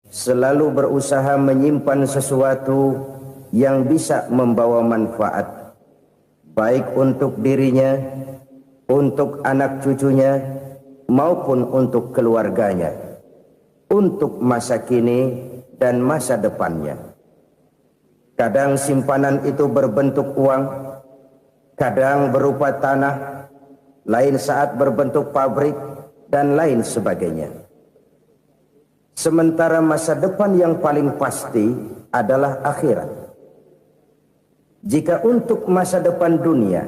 selalu berusaha menyimpan sesuatu yang bisa membawa manfaat, baik untuk dirinya, untuk anak cucunya, maupun untuk keluarganya, untuk masa kini dan masa depannya. Kadang simpanan itu berbentuk uang, kadang berupa tanah, lain saat berbentuk pabrik, dan lain sebagainya. Sementara masa depan yang paling pasti adalah akhirat. Jika untuk masa depan dunia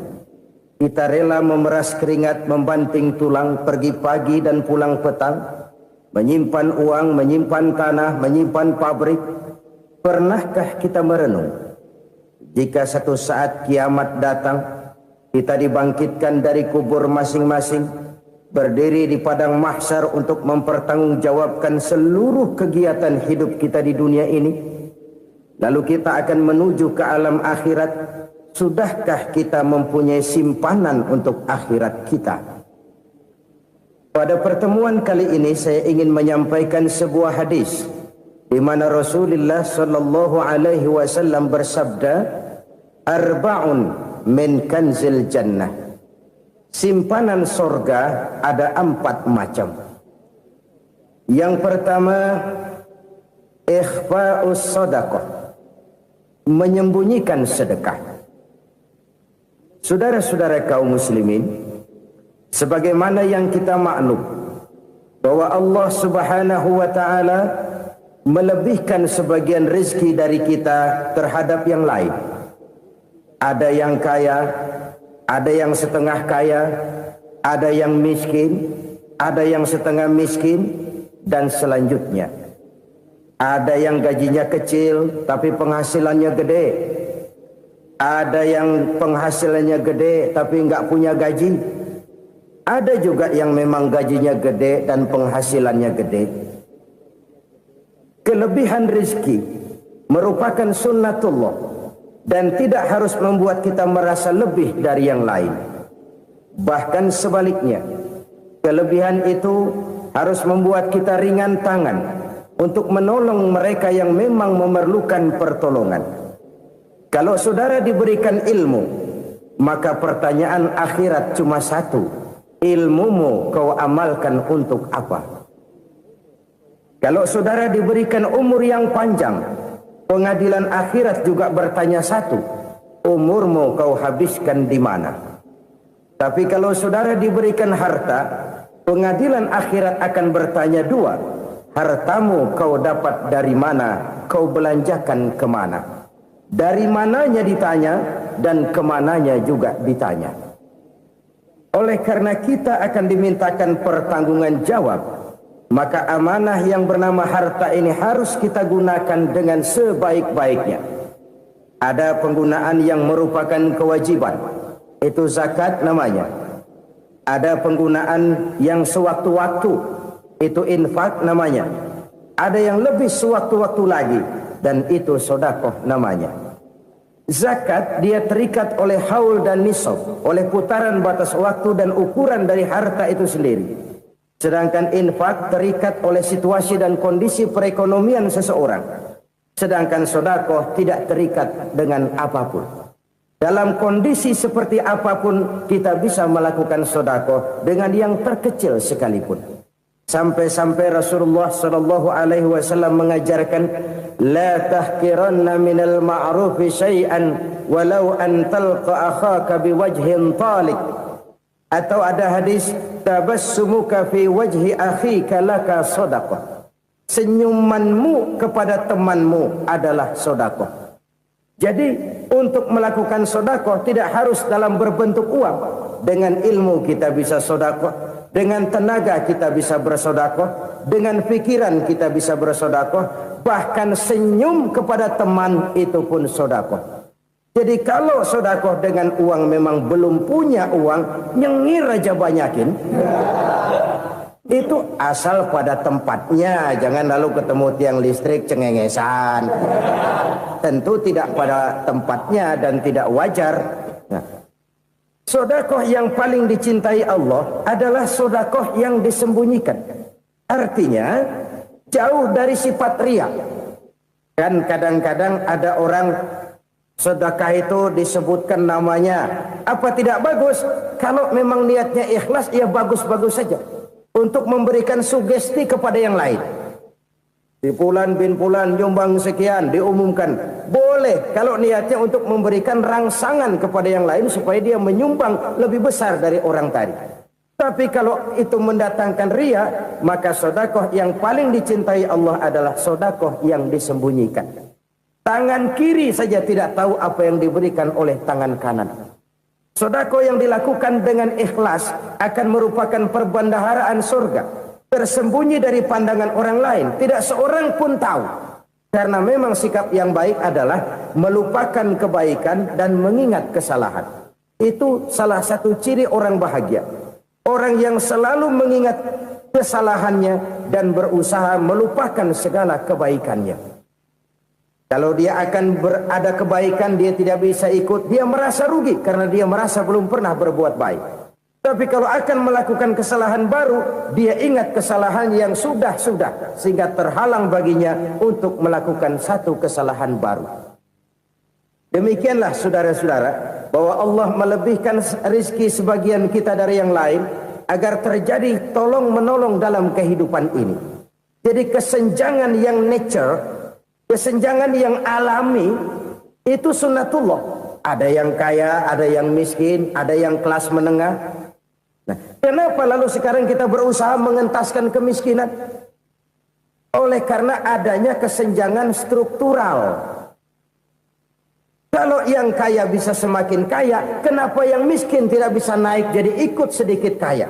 kita rela memeras keringat, membanting tulang, pergi pagi dan pulang petang, menyimpan uang, menyimpan tanah, menyimpan pabrik, pernahkah kita merenung jika satu saat kiamat datang, kita dibangkitkan dari kubur masing-masing, berdiri di padang mahsyar untuk mempertanggungjawabkan seluruh kegiatan hidup kita di dunia ini, lalu kita akan menuju ke alam akhirat. Sudahkah kita mempunyai simpanan untuk akhirat kita? Pada pertemuan kali ini saya ingin menyampaikan sebuah hadis di mana Rasulullah sallallahu alaihi wasallam bersabda, "Arba'un min kanzil jannah." Simpanan sorga ada 4 macam. Yang pertama, ikhfa'us sadaqah, menyembunyikan sedekah. Saudara-saudara kaum muslimin, sebagaimana yang kita maklum bahwa Allah Subhanahu wa taala melebihkan sebagian rezeki dari kita terhadap yang lain. Ada yang kaya, ada yang setengah kaya, ada yang miskin, ada yang setengah miskin, dan selanjutnya. Ada yang gajinya kecil tapi penghasilannya gede. Ada yang penghasilannya gede tapi nggak punya gaji. Ada juga yang memang gajinya gede dan penghasilannya gede. Kelebihan rezeki merupakan sunnatullah dan tidak harus membuat kita merasa lebih dari yang lain. Bahkan sebaliknya, kelebihan itu harus membuat kita ringan tangan untuk menolong mereka yang memang memerlukan pertolongan. Kalau saudara diberikan ilmu, maka pertanyaan akhirat cuma satu: ilmumu kau amalkan untuk apa? Kalau saudara diberikan umur yang panjang, pengadilan akhirat juga bertanya satu: umurmu kau habiskan di mana? Tapi kalau saudara diberikan harta, pengadilan akhirat akan bertanya dua: hartamu kau dapat dari mana? Kau belanjakan kemana? Dari mananya ditanya, dan kemananya juga ditanya. Oleh karena kita akan dimintakan pertanggungan jawab, maka amanah yang bernama harta ini harus kita gunakan dengan sebaik-baiknya. Ada penggunaan yang merupakan kewajiban, itu zakat namanya. Ada penggunaan yang sewaktu-waktu, itu infak namanya. Ada yang lebih sewaktu-waktu lagi, dan itu sedekah namanya. Zakat dia terikat oleh haul dan nisab, oleh putaran batas waktu dan ukuran dari harta itu sendiri. Sedangkan infak terikat oleh situasi dan kondisi perekonomian seseorang. Sedangkan sedekah tidak terikat dengan apapun. Dalam kondisi seperti apapun kita bisa melakukan sedekah dengan yang terkecil sekalipun. Sampai-sampai Rasulullah sallallahu alaihi wasallam mengajarkan, la tahqiranna minal ma'rufi syai'an walau an talqa akhaka biwajhin talik. Atau ada hadis, tabassumuka fi wajhi akhika laka shadaqah. Senyumanmu kepada temanmu adalah sedekah. Jadi untuk melakukan sedekah tidak harus dalam berbentuk uang. Dengan ilmu kita bisa sedekah, dengan tenaga kita bisa bersedekah, dengan pikiran kita bisa bersedekah, bahkan senyum kepada teman itu pun sedekah. Jadi kalau sedekah dengan uang memang belum punya uang, nyengir aja banyakin. Itu asal pada tempatnya, jangan lalu ketemu tiang listrik cengengesan. Tentu tidak pada tempatnya dan tidak wajar. Nah, sedekah yang paling dicintai Allah adalah sedekah yang disembunyikan. Artinya, jauh dari sifat riya. Kan kadang-kadang ada orang sedekah itu disebutkan namanya, apa tidak bagus? Kalau memang niatnya ikhlas, ya bagus-bagus saja. Untuk memberikan sugesti kepada yang lain. Di Fulan bin Fulan nyumbang sekian, diumumkan. Boleh kalau niatnya untuk memberikan rangsangan kepada yang lain supaya dia menyumbang lebih besar dari orang tadi. Tapi kalau itu mendatangkan riya, maka sedekah yang paling dicintai Allah adalah sedekah yang disembunyikan. Tangan kiri saja tidak tahu apa yang diberikan oleh tangan kanan. Sedekah yang dilakukan dengan ikhlas akan merupakan perbendaharaan surga. Tersembunyi dari pandangan orang lain, tidak seorang pun tahu. Karena memang sikap yang baik adalah melupakan kebaikan dan mengingat kesalahan. Itu salah satu ciri orang bahagia. Orang yang selalu mengingat kesalahannya dan berusaha melupakan segala kebaikannya. Kalau dia akan berada kebaikan, dia tidak bisa ikut, dia merasa rugi karena dia merasa belum pernah berbuat baik. Tapi kalau akan melakukan kesalahan baru, dia ingat kesalahan yang sudah-sudah, sehingga terhalang baginya untuk melakukan satu kesalahan baru. Demikianlah saudara-saudara, bahwa Allah melebihkan rizki sebagian kita dari yang lain, agar terjadi tolong-menolong dalam kehidupan ini. Jadi kesenjangan yang nature, kesenjangan yang alami, itu sunnatullah. Ada yang kaya, ada yang miskin, ada yang kelas menengah. Nah, kenapa lalu sekarang kita berusaha mengentaskan kemiskinan? Oleh karena adanya kesenjangan struktural. Kalau yang kaya bisa semakin kaya, kenapa yang miskin tidak bisa naik jadi ikut sedikit kaya?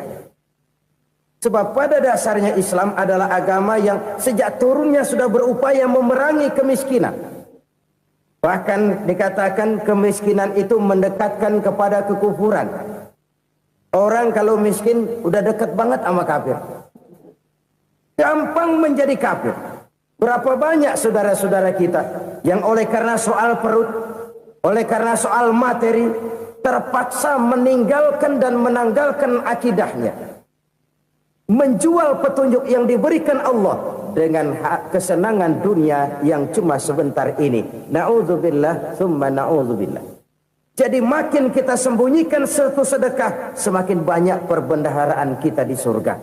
Sebab pada dasarnya Islam adalah agama yang sejak turunnya sudah berupaya memerangi kemiskinan. Bahkan dikatakan kemiskinan itu mendekatkan kepada kekufuran. Orang kalau miskin udah dekat banget sama kafir. Gampang menjadi kafir. Berapa banyak saudara-saudara kita yang oleh karena soal perut, oleh karena soal materi, terpaksa meninggalkan dan menanggalkan akidahnya. Menjual petunjuk yang diberikan Allah dengan kesenangan dunia yang cuma sebentar ini. Na'udzubillah, thumma na'udzubillah. Jadi makin kita sembunyikan satu sedekah, semakin banyak perbendaharaan kita di surga.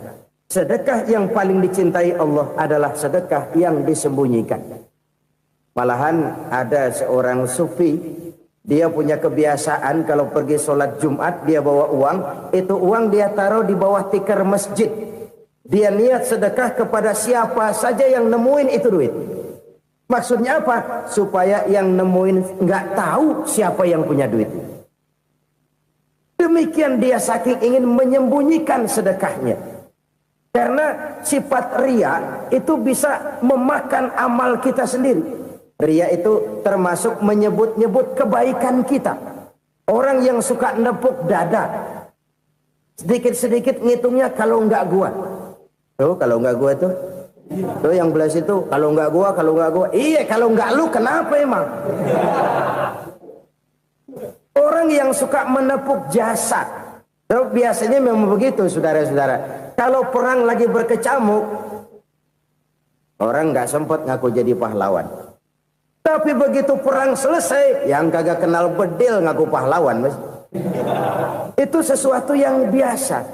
Sedekah yang paling dicintai Allah adalah sedekah yang disembunyikan. Malahan ada seorang sufi, dia punya kebiasaan kalau pergi sholat Jumat, dia bawa uang, itu uang dia taruh di bawah tikar masjid. Dia niat sedekah kepada siapa saja yang nemuin itu duit. Maksudnya apa? Supaya yang nemuin nggak tahu siapa yang punya duit. Demikian dia saking ingin menyembunyikan sedekahnya. Karena sifat riya itu bisa memakan amal kita sendiri. Riya itu termasuk menyebut-nyebut kebaikan kita. Orang yang suka nepuk dada, sedikit-sedikit ngitungnya kalau nggak gua. Tuh kalau nggak gua tuh. Tuh yang belas itu, kalau nggak gua, kalau nggak gua. Iya, kalau nggak lu kenapa emang? Orang yang suka menepuk jasad. Tuh, biasanya memang begitu saudara-saudara. Kalau perang lagi berkecamuk, orang nggak sempat ngaku jadi pahlawan. Tapi begitu perang selesai, yang kagak kenal bedil ngaku pahlawan. Mas. Itu sesuatu yang biasa.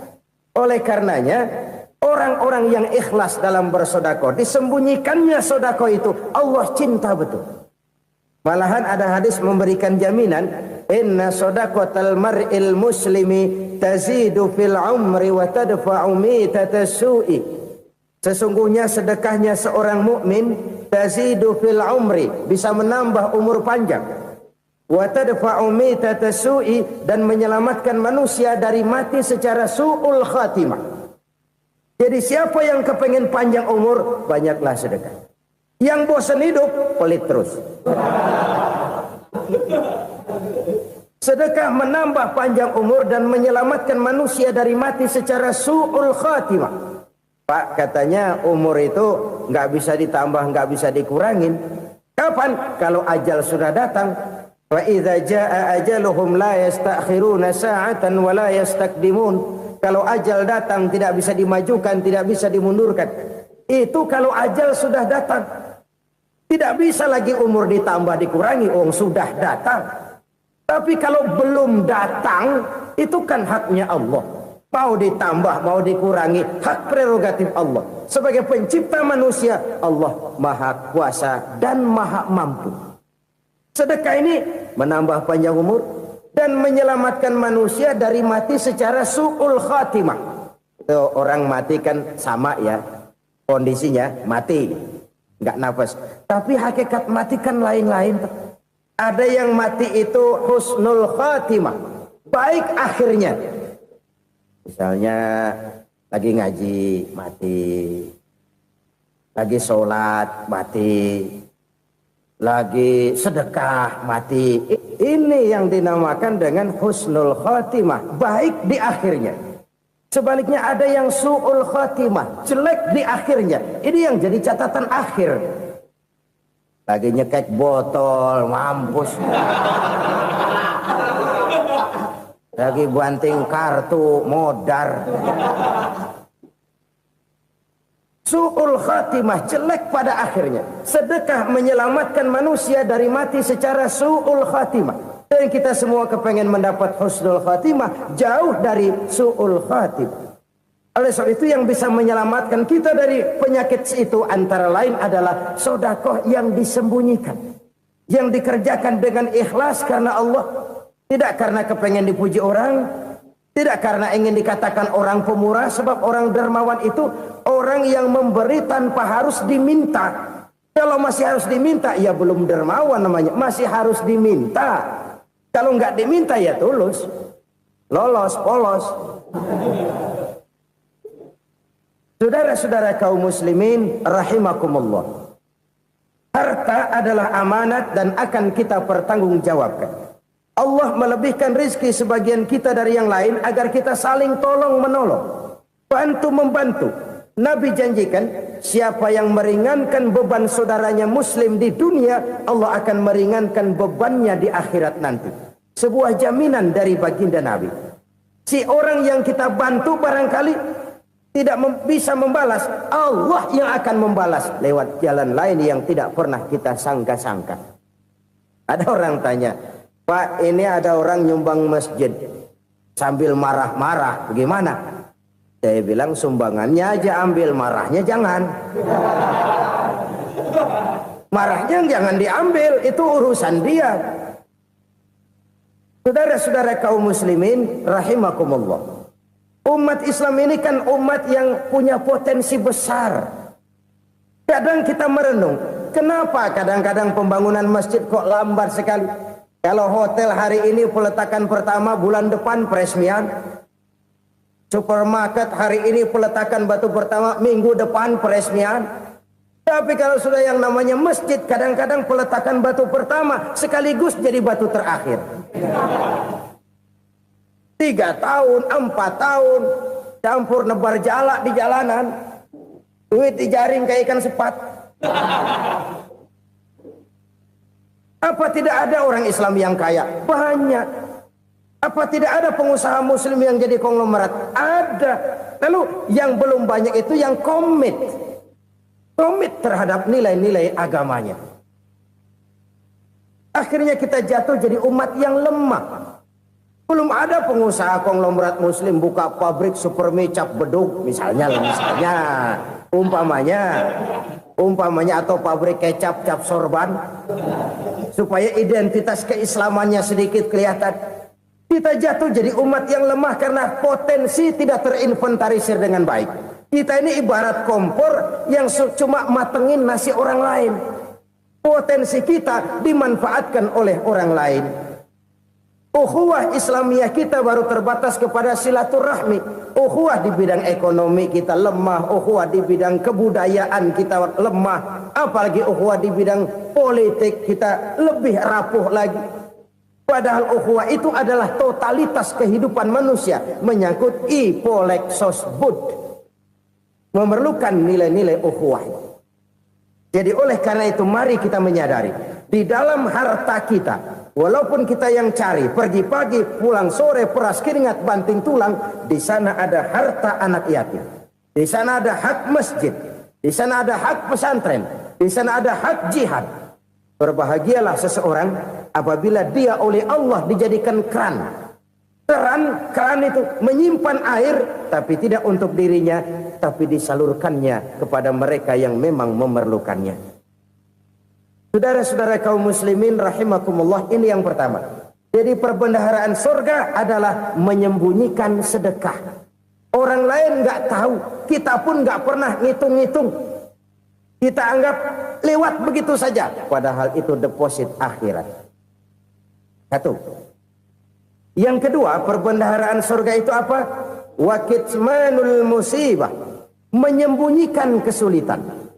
Oleh karenanya, orang-orang yang ikhlas dalam bersedekah, disembunyikannya sedekah itu, Allah cinta betul. Malahan ada hadis memberikan jaminan, inna sedaqatal mar'il muslimi tazidu fil umri wa tadfa'u mitatas su'i. Sesungguhnya sedekahnya seorang mukmin tazidu fil umri, bisa menambah umur panjang. Wa tadfa'u mitatas su'i, dan menyelamatkan manusia dari mati secara su'ul khatimah. Jadi siapa yang kepengen panjang umur, banyaklah sedekah. Yang bosan hidup, pelit terus. Sedekah menambah panjang umur dan menyelamatkan manusia dari mati secara su'ul khatimah. Pak, katanya umur itu nggak bisa ditambah, nggak bisa dikurangin. Kapan? Kalau ajal sudah datang. Wa idza jaa ajaluhum la yastakhiruna sa'atan wa la yastakdimun. Kalau ajal datang tidak bisa dimajukan, tidak bisa dimundurkan. Itu kalau ajal sudah datang. Tidak bisa lagi umur ditambah dikurangi, sudah datang. Tapi kalau belum datang, itu kan haknya Allah. Mau ditambah, mau dikurangi, hak prerogatif Allah. Sebagai pencipta manusia, Allah maha kuasa dan maha mampu. Sedekah ini menambah panjang umur dan menyelamatkan manusia dari mati secara su'ul khatimah. Orang mati kan sama ya, kondisinya mati, nggak nafas. Tapi hakikat mati kan lain-lain. Ada yang mati itu husnul khatimah, baik akhirnya. Misalnya lagi ngaji mati, lagi sholat mati, lagi sedekah mati. Ini yang dinamakan dengan husnul khatimah, baik di akhirnya. Sebaliknya ada yang su'ul khatimah, jelek di akhirnya. Ini yang jadi catatan akhir. Lagi nyekek botol, mampus. Lagi banting kartu, modar. Su'ul khatimah, jelek pada akhirnya. Sedekah menyelamatkan manusia dari mati secara su'ul khatimah. Dan kita semua kepengen mendapat husnul khatimah, jauh dari su'ul khatimah. Oleh sebab itu yang bisa menyelamatkan kita dari penyakit itu antara lain adalah sedekah yang disembunyikan. Yang dikerjakan dengan ikhlas karena Allah. Tidak karena kepengen dipuji orang, tidak karena ingin dikatakan orang pemurah, sebab orang dermawan itu orang yang memberi tanpa harus diminta. Kalau masih harus diminta, ya belum dermawan namanya, masih harus diminta. Kalau nggak diminta ya tulus, lolos, polos. Saudara-saudara kaum muslimin rahimakumullah. Harta adalah amanat dan akan kita pertanggungjawabkan. Allah melebihkan rizki sebagian kita dari yang lain agar kita saling tolong menolong, bantu membantu. Nabi janjikan siapa yang meringankan beban saudaranya muslim di dunia, Allah akan meringankan bebannya di akhirat nanti. Sebuah jaminan dari baginda Nabi. Si orang yang kita bantu barangkali tidak bisa membalas, Allah yang akan membalas lewat jalan lain yang tidak pernah kita sangka-sangka. Ada orang tanya, Pak, ini ada orang nyumbang masjid sambil marah-marah, bagaimana? Saya bilang sumbangannya aja ambil, marahnya jangan. Marahnya jangan diambil, itu urusan dia. Saudara-saudara kaum muslimin rahimakumullah. Umat Islam ini kan umat yang punya potensi besar. Kadang kita merenung, kenapa kadang-kadang pembangunan masjid kok lambat sekali? Kalau hotel hari ini peletakan pertama, bulan depan peresmian. Supermarket hari ini peletakan batu pertama, minggu depan peresmian. Tapi kalau sudah yang namanya masjid, kadang-kadang peletakan batu pertama sekaligus jadi batu terakhir. 3 tahun, 4 tahun, campur nebar jalak di jalanan, duit dijaring kayak ikan sepat. Apa tidak ada orang Islam yang kaya? Banyak. Apa tidak ada pengusaha muslim yang jadi konglomerat? Ada. Lalu yang belum banyak itu yang komit terhadap nilai-nilai agamanya. Akhirnya kita jatuh jadi umat yang lemah. Belum ada pengusaha konglomerat muslim buka pabrik supermi cap bedug misalnya umpamanya atau pabrik kecap cap sorban supaya identitas keislamannya sedikit kelihatan. Kita jatuh jadi umat yang lemah karena potensi tidak terinventarisir dengan baik. Kita ini ibarat kompor yang cuma matengin nasi orang lain. Potensi kita dimanfaatkan oleh orang lain. Ukhuwah Islamiyah kita baru terbatas kepada silaturahmi. Ukhuwah di bidang ekonomi kita lemah, ukhuwah di bidang kebudayaan kita lemah, apalagi ukhuwah di bidang politik kita lebih rapuh lagi. Padahal ukhuwah itu adalah totalitas kehidupan manusia, menyangkut ipolek sosbud, memerlukan nilai-nilai ukhuwah. Jadi oleh karena itu mari kita menyadari di dalam harta kita, walaupun kita yang cari, pergi pagi, pulang sore, peras keringat, banting tulang, di sana ada harta anak yatim. Di sana ada hak masjid. Di sana ada hak pesantren, di sana ada hak jihad. Berbahagialah seseorang apabila dia oleh Allah dijadikan keran. Keran itu menyimpan air, tapi tidak untuk dirinya, tapi disalurkannya kepada mereka yang memang memerlukannya. Saudara-saudara kaum muslimin rahimakumullah, ini yang pertama. Jadi perbendaharaan surga adalah menyembunyikan sedekah. Orang lain nggak tahu, kita pun nggak pernah ngitung-ngitung. Kita anggap lewat begitu saja, padahal itu deposit akhirat. Satu. Yang kedua, perbendaharaan surga itu apa? Wa kitmanul musibah, menyembunyikan kesulitan.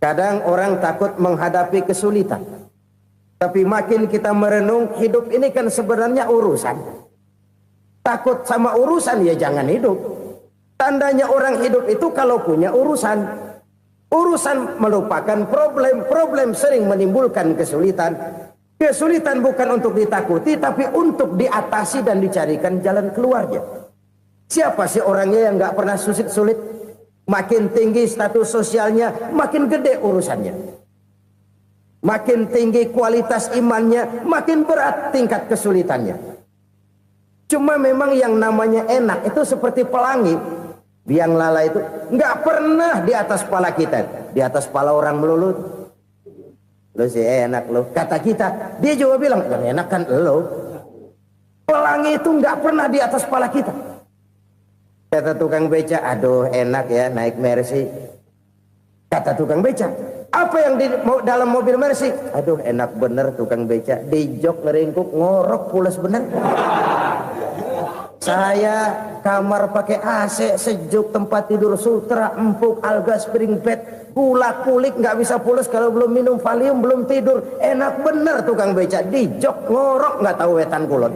Kadang orang takut menghadapi kesulitan. Tapi makin kita merenung, hidup ini kan sebenarnya urusan. Takut sama urusan, ya jangan hidup. Tandanya orang hidup itu kalau punya urusan. Urusan merupakan problem. Problem sering menimbulkan kesulitan. Kesulitan bukan untuk ditakuti, tapi untuk diatasi dan dicarikan jalan keluarnya. Siapa sih orangnya yang gak pernah sulit-sulit? Makin tinggi status sosialnya, makin gede urusannya. Makin tinggi kualitas imannya, makin berat tingkat kesulitannya. Cuma memang yang namanya enak itu seperti pelangi. Biang lala itu nggak pernah di atas kepala kita, di atas kepala orang melulu. Lu sih enak lu, kata kita. Dia juga bilang yang enak kan lu. Pelangi itu nggak pernah di atas kepala kita. Kata tukang beca, aduh enak ya naik Mercy. Kata tukang beca, apa yang di dalam mobil Mercy? Aduh enak bener tukang beca, di jok ngeringkuk ngorok pulas bener. Saya kamar pakai AC sejuk, tempat tidur sutra empuk, alga spring bed, gula kulik nggak bisa pulas kalau belum minum Valium, belum tidur. Enak bener tukang beca, di jok ngorok nggak tahu wetan kulon.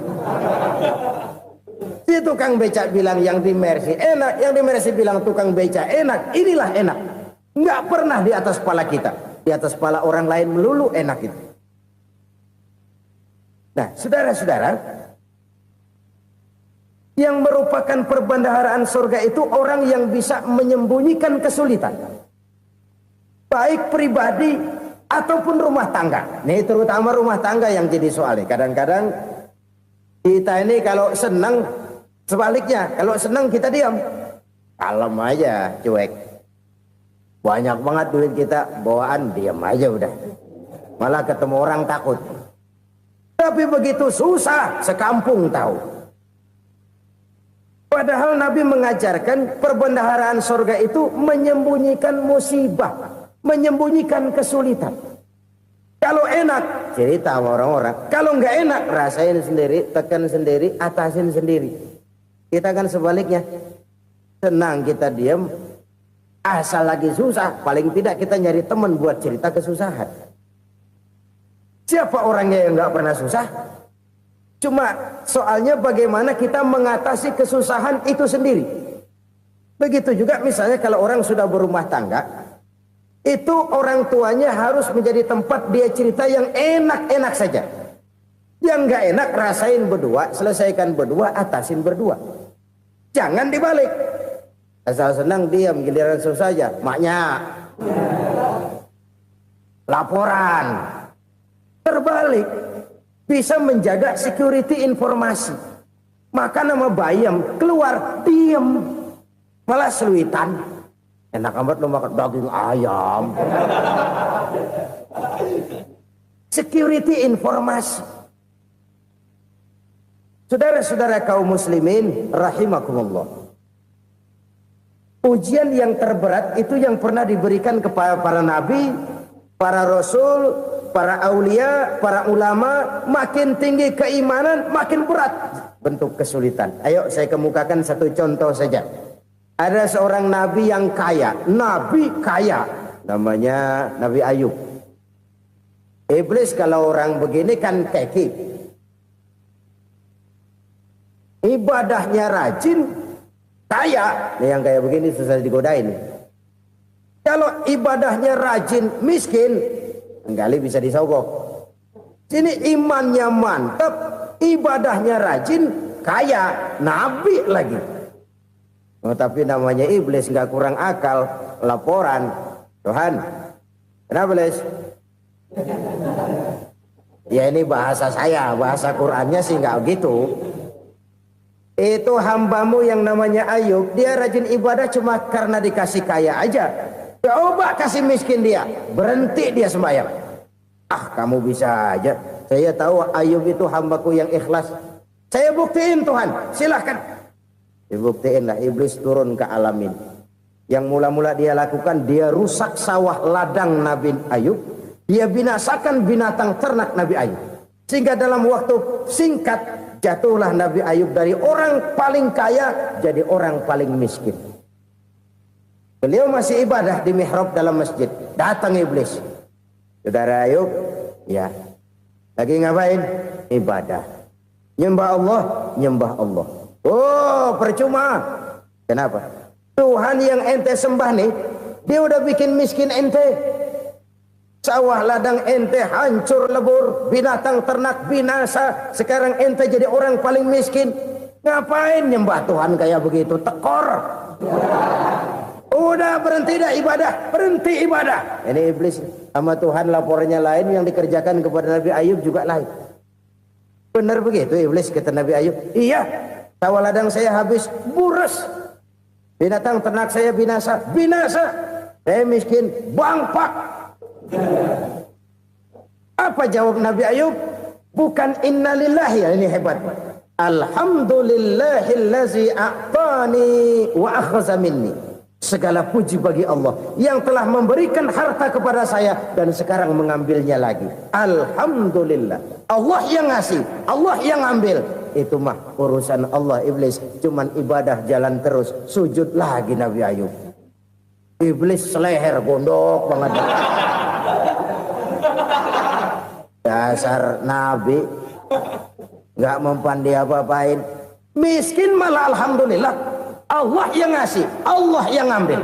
Si tukang beca bilang yang di Mercy enak, yang di Mercy bilang tukang beca enak. Inilah enak. Nggak pernah di atas kepala kita, di atas kepala orang lain melulu enak itu. Nah, saudara-saudara, yang merupakan perbendaharaan surga itu orang yang bisa menyembunyikan kesulitan, baik pribadi ataupun rumah tangga. Nih terutama rumah tangga yang jadi soalnya. Kadang-kadang kita ini kalau senang, sebaliknya kalau senang kita diam, kalem aja, cuek. Banyak banget duit kita, bawaan diam aja udah. Malah ketemu orang takut. Tapi begitu susah, sekampung tahu. Padahal Nabi mengajarkan perbendaharaan surga itu menyembunyikan musibah, menyembunyikan kesulitan. Kalau enak, cerita sama orang-orang. Kalau nggak enak, rasain sendiri, tekan sendiri, atasin sendiri. Kita kan sebaliknya. Senang kita diam. Asal lagi susah, paling tidak kita nyari teman buat cerita kesusahan. Siapa orangnya yang nggak pernah susah? Cuma soalnya bagaimana kita mengatasi kesusahan itu sendiri. Begitu juga misalnya kalau orang sudah berumah tangga, itu orang tuanya harus menjadi tempat dia cerita yang enak-enak saja. Yang nggak enak rasain berdua, selesaikan berdua, atasin berdua. Jangan dibalik. Asal senang diam, giliran susah saja. Maknya laporan. Terbalik, bisa menjaga security informasi. Maka nama bayam keluar diam, malah seluitan. Enak amat lo makan daging ayam. Security informasi. Saudara-saudara kaum muslimin rahimakumullah. Ujian yang terberat itu yang pernah diberikan kepada para nabi, para rasul, para aulia, para ulama. Makin tinggi keimanan, makin berat bentuk kesulitan. Ayo saya kemukakan satu contoh saja. Ada seorang nabi yang kaya, nabi kaya, namanya Nabi Ayub. Iblis kalau orang begini kan keki, ibadahnya rajin, kaya. Nih yang kayak begini susah digodain. Kalau ibadahnya rajin, miskin, kali bisa disogok. Sini imannya mantap, ibadahnya rajin, kaya, nabi lagi. Oh, tapi namanya iblis nggak kurang akal. Laporan, Tuhan, kenapa Les? Ya ini bahasa saya, bahasa Qurannya sih nggak gitu. Itu hambamu yang namanya Ayub, dia rajin ibadah cuma karena dikasih kaya aja. Coba kasih miskin dia, berhenti dia sembahyang. Ah, kamu bisa aja. Saya tahu Ayub itu hambaku yang ikhlas. Saya buktiin Tuhan, silahkan. Dibuktiinlah, iblis turun ke alam ini. Yang mula-mula dia lakukan, dia rusak sawah ladang Nabi Ayub. Dia binasakan binatang ternak Nabi Ayub. Sehingga dalam waktu singkat, jatuhlah Nabi Ayub dari orang paling kaya jadi orang paling miskin. Beliau masih ibadah di mihrab dalam masjid. Datang iblis. Saudara Ayub, ya, lagi ngapain? Ibadah. Nyembah Allah, nyembah Allah. Oh, percuma. Kenapa? Tuhan yang ente sembah nih, dia udah bikin miskin ente. Sawah ladang ente hancur lebur, binatang ternak binasa. Sekarang ente jadi orang paling miskin. Ngapain nyembah Tuhan kayak begitu? Tekor. Udah berhenti dah ibadah, berhenti ibadah. Ini iblis sama Tuhan laporannya lain, yang dikerjakan kepada Nabi Ayub juga lain. Benar begitu iblis kata Nabi Ayub? Iya, sawah ladang saya habis, buras. Binatang ternak saya binasa, binasa. Saya miskin, bangpak. Apa jawab Nabi Ayub? Bukan innalillahi, ya ini hebat. Alhamdulillahillazi a'tani wa akhza minni. Segala puji bagi Allah yang telah memberikan harta kepada saya dan sekarang mengambilnya lagi. Alhamdulillah. Allah yang ngasih, Allah yang ambil. Itu mah urusan Allah. Iblis cuman ibadah jalan terus, sujud lagi Nabi Ayub. Iblis seleher gondok banget. Dasar Nabi nggak mempan dia apa-apain. Miskin malah alhamdulillah. Allah yang ngasih, Allah yang ngambil.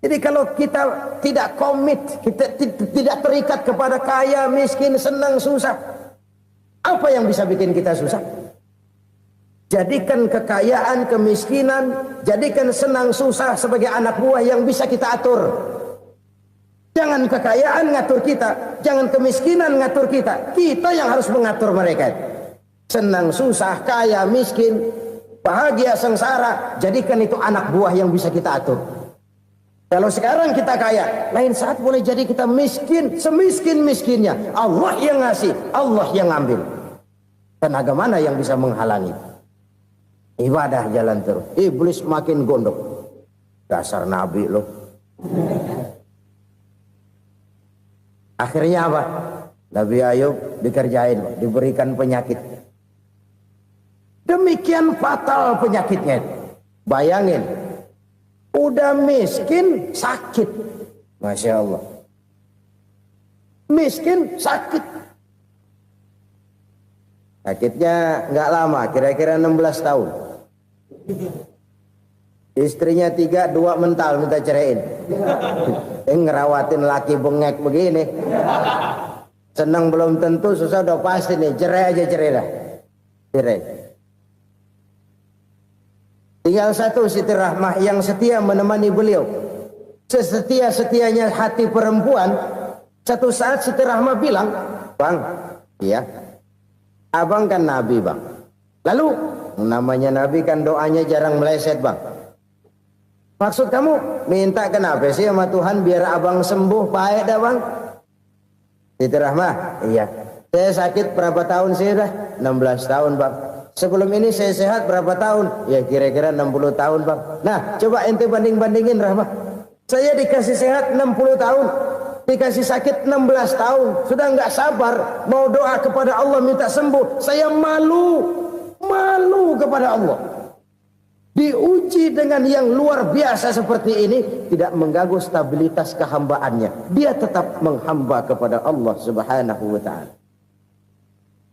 Jadi kalau kita tidak komit, kita tidak terikat kepada kaya, miskin, senang, susah, apa yang bisa bikin kita susah? Jadikan kekayaan, kemiskinan, jadikan senang, susah sebagai anak buah yang bisa kita atur. Jangan kekayaan ngatur kita, jangan kemiskinan ngatur kita. Kita yang harus mengatur mereka. Senang, susah, kaya, miskin, bahagia, sengsara, jadikan itu anak buah yang bisa kita atur. Kalau sekarang kita kaya, lain saat boleh jadi kita miskin, semiskin-miskinnya. Allah yang ngasih, Allah yang ngambil. Tenaga mana yang bisa menghalangi? Ibadah jalan terus. Iblis makin gondok. Dasar Nabi loh. Akhirnya apa? Nabi Ayub dikerjain, diberikan penyakit. Demikian fatal penyakitnya. Bayangin, udah miskin sakit. Masya Allah. Miskin sakit. Sakitnya nggak lama, kira-kira 16 tahun. Istrinya 3, 2 mental minta ceraiin. Ngerawatin laki bengek begini. Senang belum tentu, susah udah pasti nih. Cerai aja, cerai dah. Cerai. Tinggal satu Siti Rahmah yang setia menemani beliau. Sesetia-setianya hati perempuan. Satu saat Siti Rahmah bilang, "Bang, iya, abang kan Nabi bang. Lalu namanya Nabi kan doanya jarang meleset bang. Maksud kamu minta kenapa sih sama Tuhan biar abang sembuh baik dah bang?" Siti Rahmah, iya. Saya sakit berapa tahun sih dah? 16 tahun bang. Sebelum ini saya sehat berapa tahun? Ya kira-kira 60 tahun bang. Nah coba ente banding-bandingin Rahmah. Saya dikasih sehat 60 tahun. Dikasih sakit 16 tahun. Sudah nggak sabar. Mau doa kepada Allah minta sembuh. Saya malu. Malu kepada Allah. Diuji dengan yang luar biasa seperti ini. Tidak mengganggu stabilitas kehambaannya. Dia tetap menghamba kepada Allah subhanahu wa ta'ala.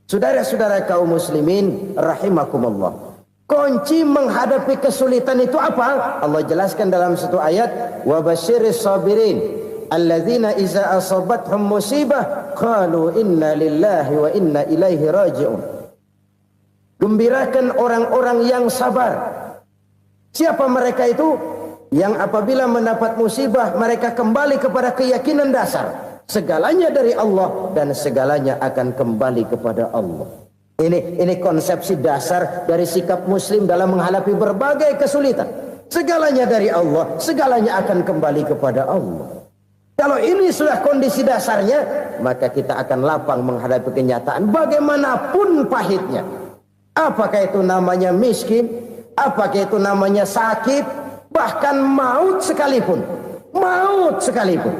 Saudara-saudara kaum muslimin rahimakumullah. Kunci menghadapi kesulitan itu apa? Allah jelaskan dalam satu ayat, wa basyiris sabirin alladzina iza asabathum musibah qalu inna lillahi wa inna ilaihi raji'un. Gembirakan orang-orang yang sabar Siapa mereka itu? Yang apabila mendapat musibah mereka kembali kepada keyakinan dasar, segalanya dari Allah dan segalanya akan kembali kepada Allah. Ini konsepsi dasar dari sikap muslim dalam menghadapi berbagai kesulitan. Segalanya dari Allah, segalanya akan kembali kepada Allah. Kalau ini sudah kondisi dasarnya, maka kita akan lapang menghadapi kenyataan bagaimanapun pahitnya. Apakah itu namanya miskin, apakah itu namanya sakit, bahkan maut sekalipun. Maut sekalipun.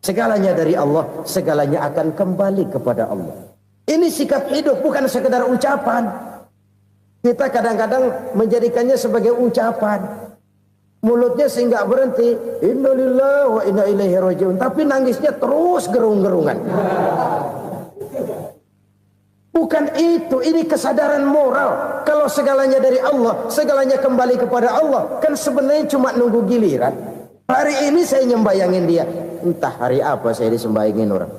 Segalanya dari Allah, segalanya akan kembali kepada Allah. Ini sikap hidup, bukan sekedar ucapan. Kita kadang-kadang menjadikannya sebagai ucapan. Mulutnya sehingga berhenti, innalillahi wa inna ilaihi rajiun, tapi nangisnya terus gerung-gerungan. Bukan itu, ini kesadaran moral. Kalau segalanya dari Allah, segalanya kembali kepada Allah, kan sebenarnya cuma nunggu giliran. Hari ini saya nyembayangin dia, entah hari apa saya disembayangin orang.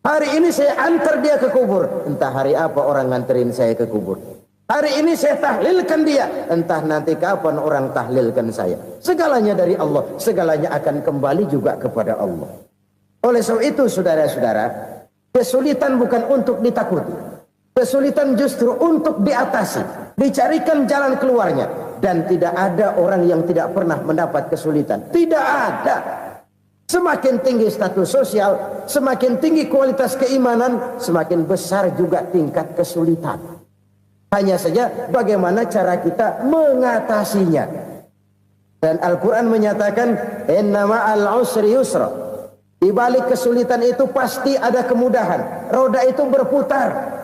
Hari ini saya antar dia ke kubur, entah hari apa orang nganterin saya ke kubur. Hari ini saya tahlilkan dia, entah nanti kapan orang tahlilkan saya. Segalanya dari Allah, segalanya akan kembali juga kepada Allah. Oleh sebab itu saudara-saudara, kesulitan bukan untuk ditakuti. Kesulitan justru untuk diatasi, dicarikan jalan keluarnya. Dan tidak ada orang yang tidak pernah mendapat kesulitan. Tidak ada. Semakin tinggi status sosial, semakin tinggi kualitas keimanan, semakin besar juga tingkat kesulitan. Hanya saja bagaimana cara kita mengatasinya. Dan Al-Quran menyatakan, inna ma'al usri yusra. Di balik kesulitan itu pasti ada kemudahan. Roda itu berputar.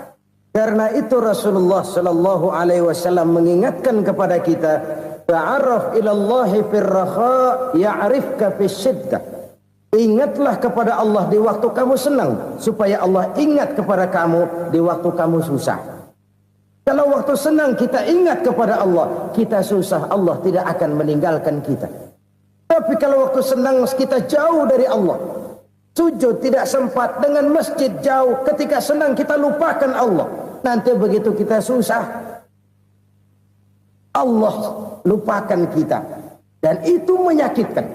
Karena itu Rasulullah Sallallahu Alaihi Wasallam mengingatkan kepada kita, ta'arraf ilallahi firraha ya'rifka fisyiddah. Ingatlah kepada Allah di waktu kamu senang, supaya Allah ingat kepada kamu di waktu kamu susah. Kalau waktu senang kita ingat kepada Allah, kita susah, Allah tidak akan meninggalkan kita. Tapi kalau waktu senang kita jauh dari Allah, sujud tidak sempat, dengan masjid jauh, ketika senang kita lupakan Allah. Nanti begitu kita susah, Allah lupakan kita. Dan itu menyakitkan.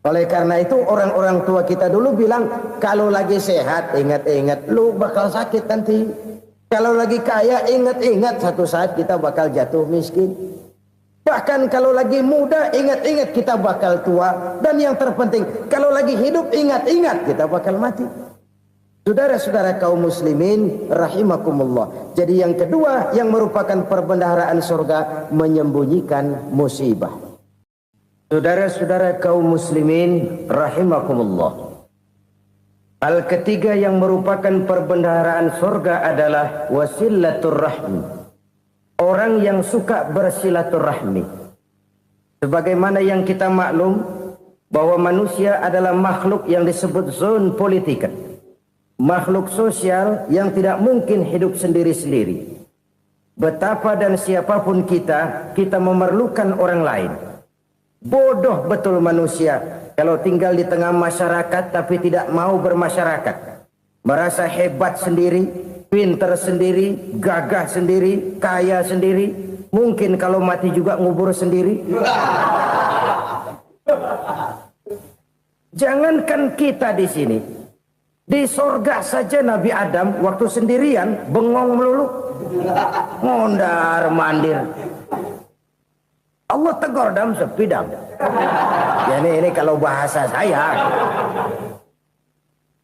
Oleh karena itu orang-orang tua kita dulu bilang, kalau lagi sehat ingat-ingat lu bakal sakit nanti. Kalau lagi kaya ingat-ingat satu saat kita bakal jatuh miskin. Bahkan kalau lagi muda ingat-ingat kita bakal tua. Dan yang terpenting kalau lagi hidup ingat-ingat kita bakal mati. Saudara-saudara kaum muslimin rahimakumullah. Jadi yang kedua yang merupakan perbendaharaan surga, menyembunyikan musibah. Saudara-saudara kaum muslimin rahimakumullah. Hal ketiga yang merupakan perbendaharaan surga adalah wasilatur rahmi. Orang yang suka bersilaturahmi. Sebagaimana yang kita maklum bahwa manusia adalah makhluk yang disebut zon politika. Makhluk sosial yang tidak mungkin hidup sendiri-sendiri. Betapa dan siapapun kita memerlukan orang lain. Bodoh betul manusia kalau tinggal di tengah masyarakat tapi tidak mau bermasyarakat. Merasa hebat sendiri, pinter sendiri, gagah sendiri, kaya sendiri. Mungkin kalau mati juga ngubur sendiri. Jangankan kita di sini, di sorga saja Nabi Adam waktu sendirian bengong melulu, mondar mandir. Allah tegur dam sepi dam. Ya ini kalau bahasa saya.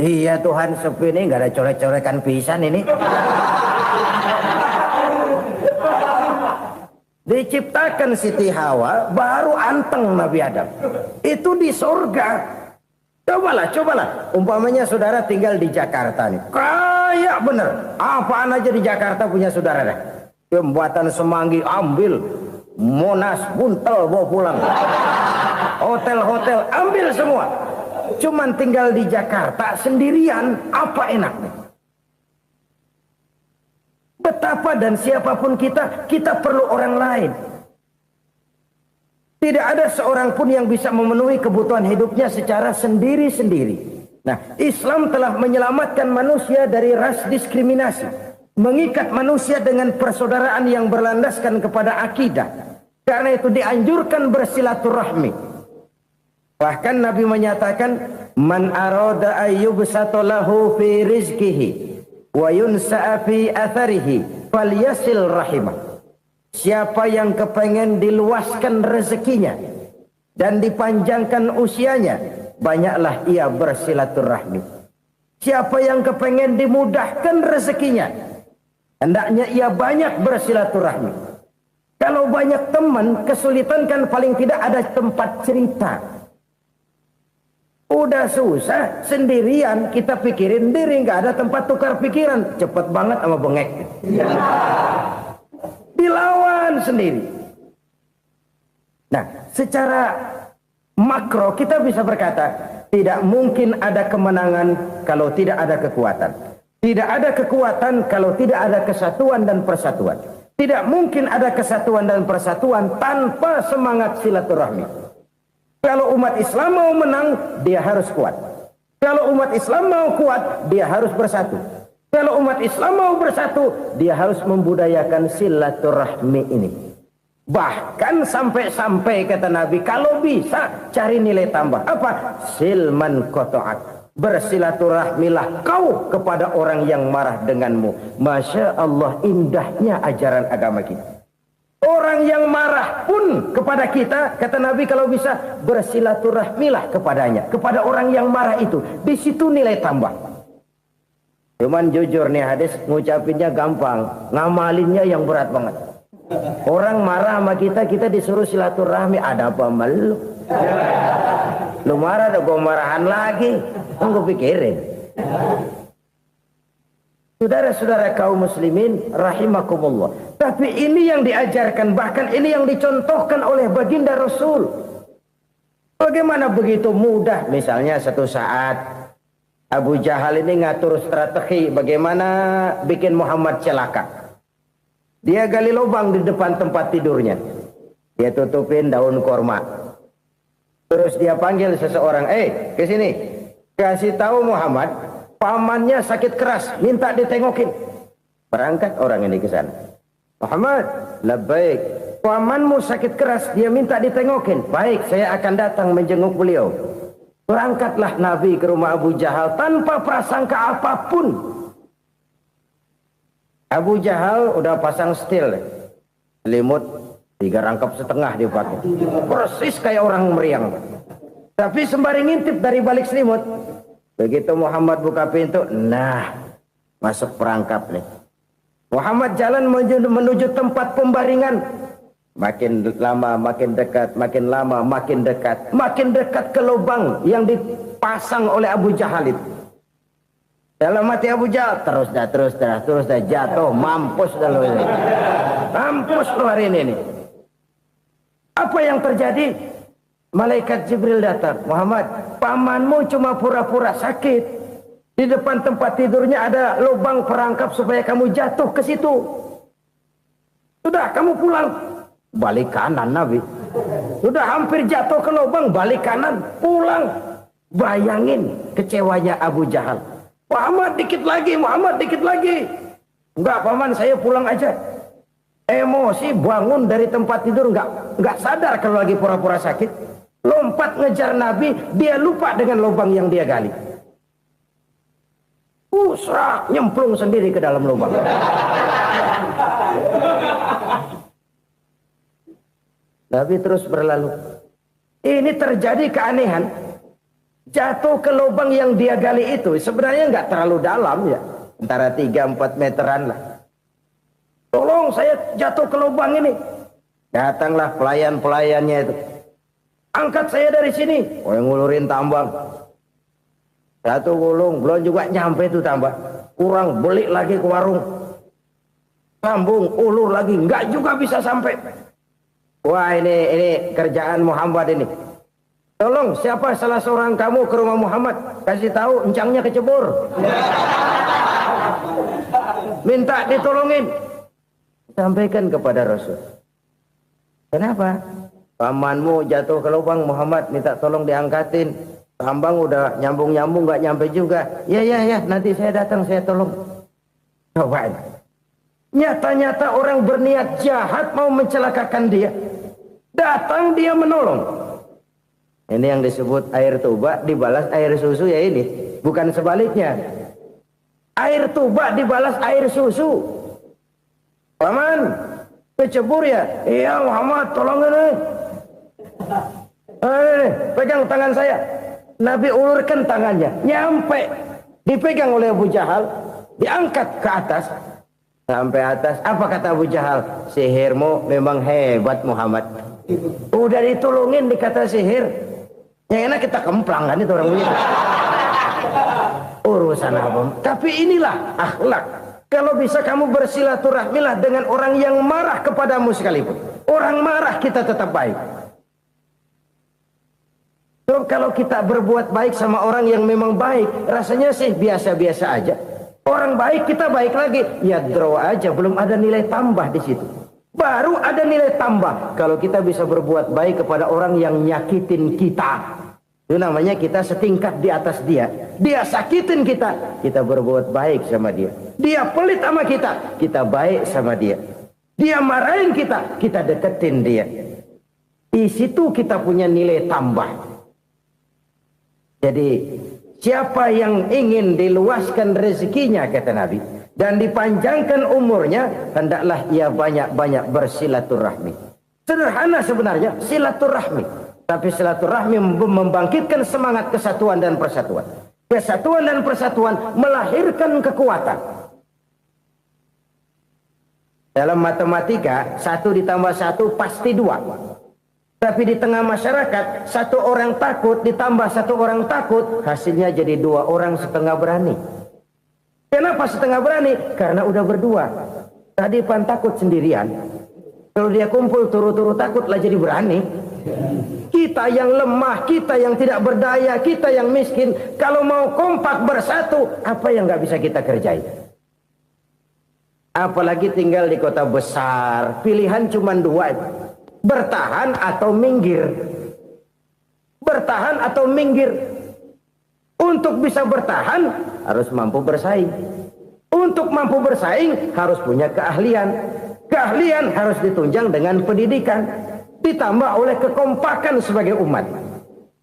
Iya Tuhan sepi ini nggak ada coret-corekan pisan ini. Diciptakan Siti Hawa baru anteng Nabi Adam. Itu di surga. Cobalah. Umpamanya saudara tinggal di Jakarta nih. Kaya bener. Apaan aja di Jakarta punya saudara dah. Jembatan Semanggi ambil. Monas, Buntel bawa pulang. Hotel-hotel ambil semua. Cuman tinggal di Jakarta sendirian, apa enaknya? Betapa dan siapapun kita perlu orang lain. Tidak ada seorang pun yang bisa memenuhi kebutuhan hidupnya secara sendiri-sendiri. Nah, Islam telah menyelamatkan manusia dari ras diskriminasi. Mengikat manusia dengan persaudaraan yang berlandaskan kepada akidah. Karena itu dianjurkan bersilaturahmi. Bahkan Nabi menyatakan, man arada ayyubsata lahu fi rizqihi wa yunsa'a fi atharihi falyasil rahimah. Siapa yang kepengen diluaskan rezekinya dan dipanjangkan usianya, banyaklah ia bersilaturahmi. Siapa yang kepengen dimudahkan rezekinya, hendaknya ia banyak bersilaturahmi. Kalau banyak teman, kesulitan kan paling tidak ada tempat cerita. Udah susah, sendirian kita pikirin diri, nggak ada tempat tukar pikiran. Cepet banget sama bengek. Dilawan sendiri. Nah, secara makro kita bisa berkata, tidak mungkin ada kemenangan kalau tidak ada kekuatan. Tidak ada kekuatan kalau tidak ada kesatuan dan persatuan. Tidak mungkin ada kesatuan dan persatuan tanpa semangat silaturahmi. Kalau umat Islam mau menang, dia harus kuat. Kalau umat Islam mau kuat, dia harus bersatu. Kalau umat Islam mau bersatu, dia harus membudayakan silaturahmi ini. Bahkan sampai-sampai kata Nabi, kalau bisa cari nilai tambah. Apa? Silman qata'ak. Bersilaturahmilah kau kepada orang yang marah denganmu. Masya Allah, indahnya ajaran agama kita. Orang yang marah pun kepada kita, kata Nabi, kalau bisa bersilaturahmilah kepadanya, kepada orang yang marah itu. Di situ nilai tambah. Cuman jujur nih hadis, ngucapinnya gampang, ngamalinnya yang berat banget. Orang marah sama kita, kita disuruh silaturahmi. Ada apa malu? Lu marah, ada gua marahan lagi. Tunggu pikirin. Saudara-saudara kaum muslimin rahimakumullah. Tapi ini yang diajarkan, bahkan ini yang dicontohkan oleh baginda Rasul. Bagaimana begitu mudah, misalnya satu saat Abu Jahal ini ngatur strategi bagaimana bikin Muhammad celaka. Dia gali lubang di depan tempat tidurnya. Dia tutupin daun korma. Terus dia panggil seseorang, ke sini. Kasih tahu Muhammad, pamannya sakit keras, minta ditengokin. Berangkat orang ini ke sana. Muhammad, labbaik. Pamanmu sakit keras, dia minta ditengokin. Baik, saya akan datang menjenguk beliau. Berangkatlah Nabi ke rumah Abu Jahal tanpa prasangka apapun. Abu Jahal udah pasang setil, selimut 3 rangkap setengah dipakai, persis kayak orang meriang. Tapi sembari ngintip dari balik selimut, begitu Muhammad buka pintu, nah masuk perangkap nih. Muhammad jalan menuju tempat pembaringan. Makin lama makin dekat, makin lama makin dekat, makin dekat ke lubang yang dipasang oleh Abu Jahal itu. Dalam hati Abu Jahal, terus dah jatuh, mampus dah lo ini. Mampus lo hari ini nih. Apa yang terjadi? Malaikat Jibril datang. Muhammad, pamanmu cuma pura-pura sakit. Di depan tempat tidurnya ada lubang perangkap supaya kamu jatuh ke situ. Sudah, kamu pulang. Balik kanan Nabi. Sudah hampir jatuh ke lubang, balik kanan, pulang. Bayangin kecewanya Abu Jahal. Muhammad dikit lagi, Muhammad dikit lagi. Enggak paman, saya pulang aja. Emosi bangun dari tempat tidur, enggak sadar kalau lagi pura-pura sakit. Lompat ngejar Nabi, dia lupa dengan lubang yang dia gali. Usrak, nyemplung sendiri ke dalam lubang. Nabi terus berlalu. Ini terjadi keanehan. Jatuh ke lubang yang dia gali itu sebenarnya nggak terlalu dalam ya, antara 3-4 meteran lah. Tolong saya jatuh ke lubang ini. Datanglah pelayan-pelayannya itu. Angkat saya dari sini. Oh, yang ngulurin tambang. Satu gulung, belum juga nyampe itu tambang. Kurang, beli lagi ke warung. Sambung, ulur lagi, nggak juga bisa sampai. Wah, ini kerjaan Muhammad ini. Tolong, siapa salah seorang kamu ke rumah Muhammad, kasih tahu encangnya kecebur. Minta ditolongin. Sampaikan kepada Rasul. Kenapa? Pamanmu jatuh ke lubang, Muhammad minta tolong diangkatin. Tambang udah nyambung-nyambung nggak nyampe juga. Ya, nanti saya datang, saya tolong. Coba. Nyata-nyata orang berniat jahat mau mencelakakan dia. Datang dia menolong. Ini yang disebut air tuba dibalas air susu ya ini. Bukan sebaliknya. Air tuba dibalas air susu. Paman, kecebur ya? Iya Muhammad, tolong ini. Pegang tangan saya. Nabi ulurkan tangannya. Nyampe. Dipegang oleh Abu Jahal. Diangkat ke atas. Sampai atas. Apa kata Abu Jahal? Sihirmu memang hebat Muhammad. Udah ditolongin dikata sihir. Yang enak kita kemplang kan itu orang begitu. Urusan apa? Tapi inilah akhlak. Kalau bisa kamu bersilaturahmilah dengan orang yang marah kepadamu sekalipun. Orang marah kita tetap baik. Kalau kita berbuat baik sama orang yang memang baik, rasanya sih biasa-biasa aja. Orang baik kita baik lagi, ya draw aja, belum ada nilai tambah di situ. Baru ada nilai tambah kalau kita bisa berbuat baik kepada orang yang nyakitin kita. Itu namanya kita setingkat di atas dia. Dia sakitin kita, kita berbuat baik sama dia. Dia pelit sama kita, kita baik sama dia. Dia marahin kita, kita deketin dia. Di situ kita punya nilai tambah. Jadi siapa yang ingin diluaskan rezekinya kata Nabi dan dipanjangkan umurnya, hendaklah ia banyak-banyak bersilaturahmi. Sederhana sebenarnya silaturahmi, tapi silaturahmi membangkitkan semangat kesatuan dan persatuan. Kesatuan dan persatuan melahirkan kekuatan. Dalam matematika 1 ditambah 1 pasti 2. Tapi di tengah masyarakat 1 orang takut ditambah 1 orang takut, hasilnya jadi 2 orang setengah berani. Kenapa setengah berani? Karena udah berdua. Tadi pan takut sendirian. Kalau dia kumpul turu-turu takutlah jadi berani. Kita yang lemah, kita yang tidak berdaya, kita yang miskin, kalau mau kompak bersatu, apa yang nggak bisa kita kerjain? Apalagi tinggal di kota besar, pilihan cuma 2. Bertahan atau minggir. Bertahan atau minggir. Untuk bisa bertahan harus mampu bersaing. Untuk mampu bersaing harus punya keahlian. Keahlian harus ditunjang dengan pendidikan, ditambah oleh kekompakan sebagai umat.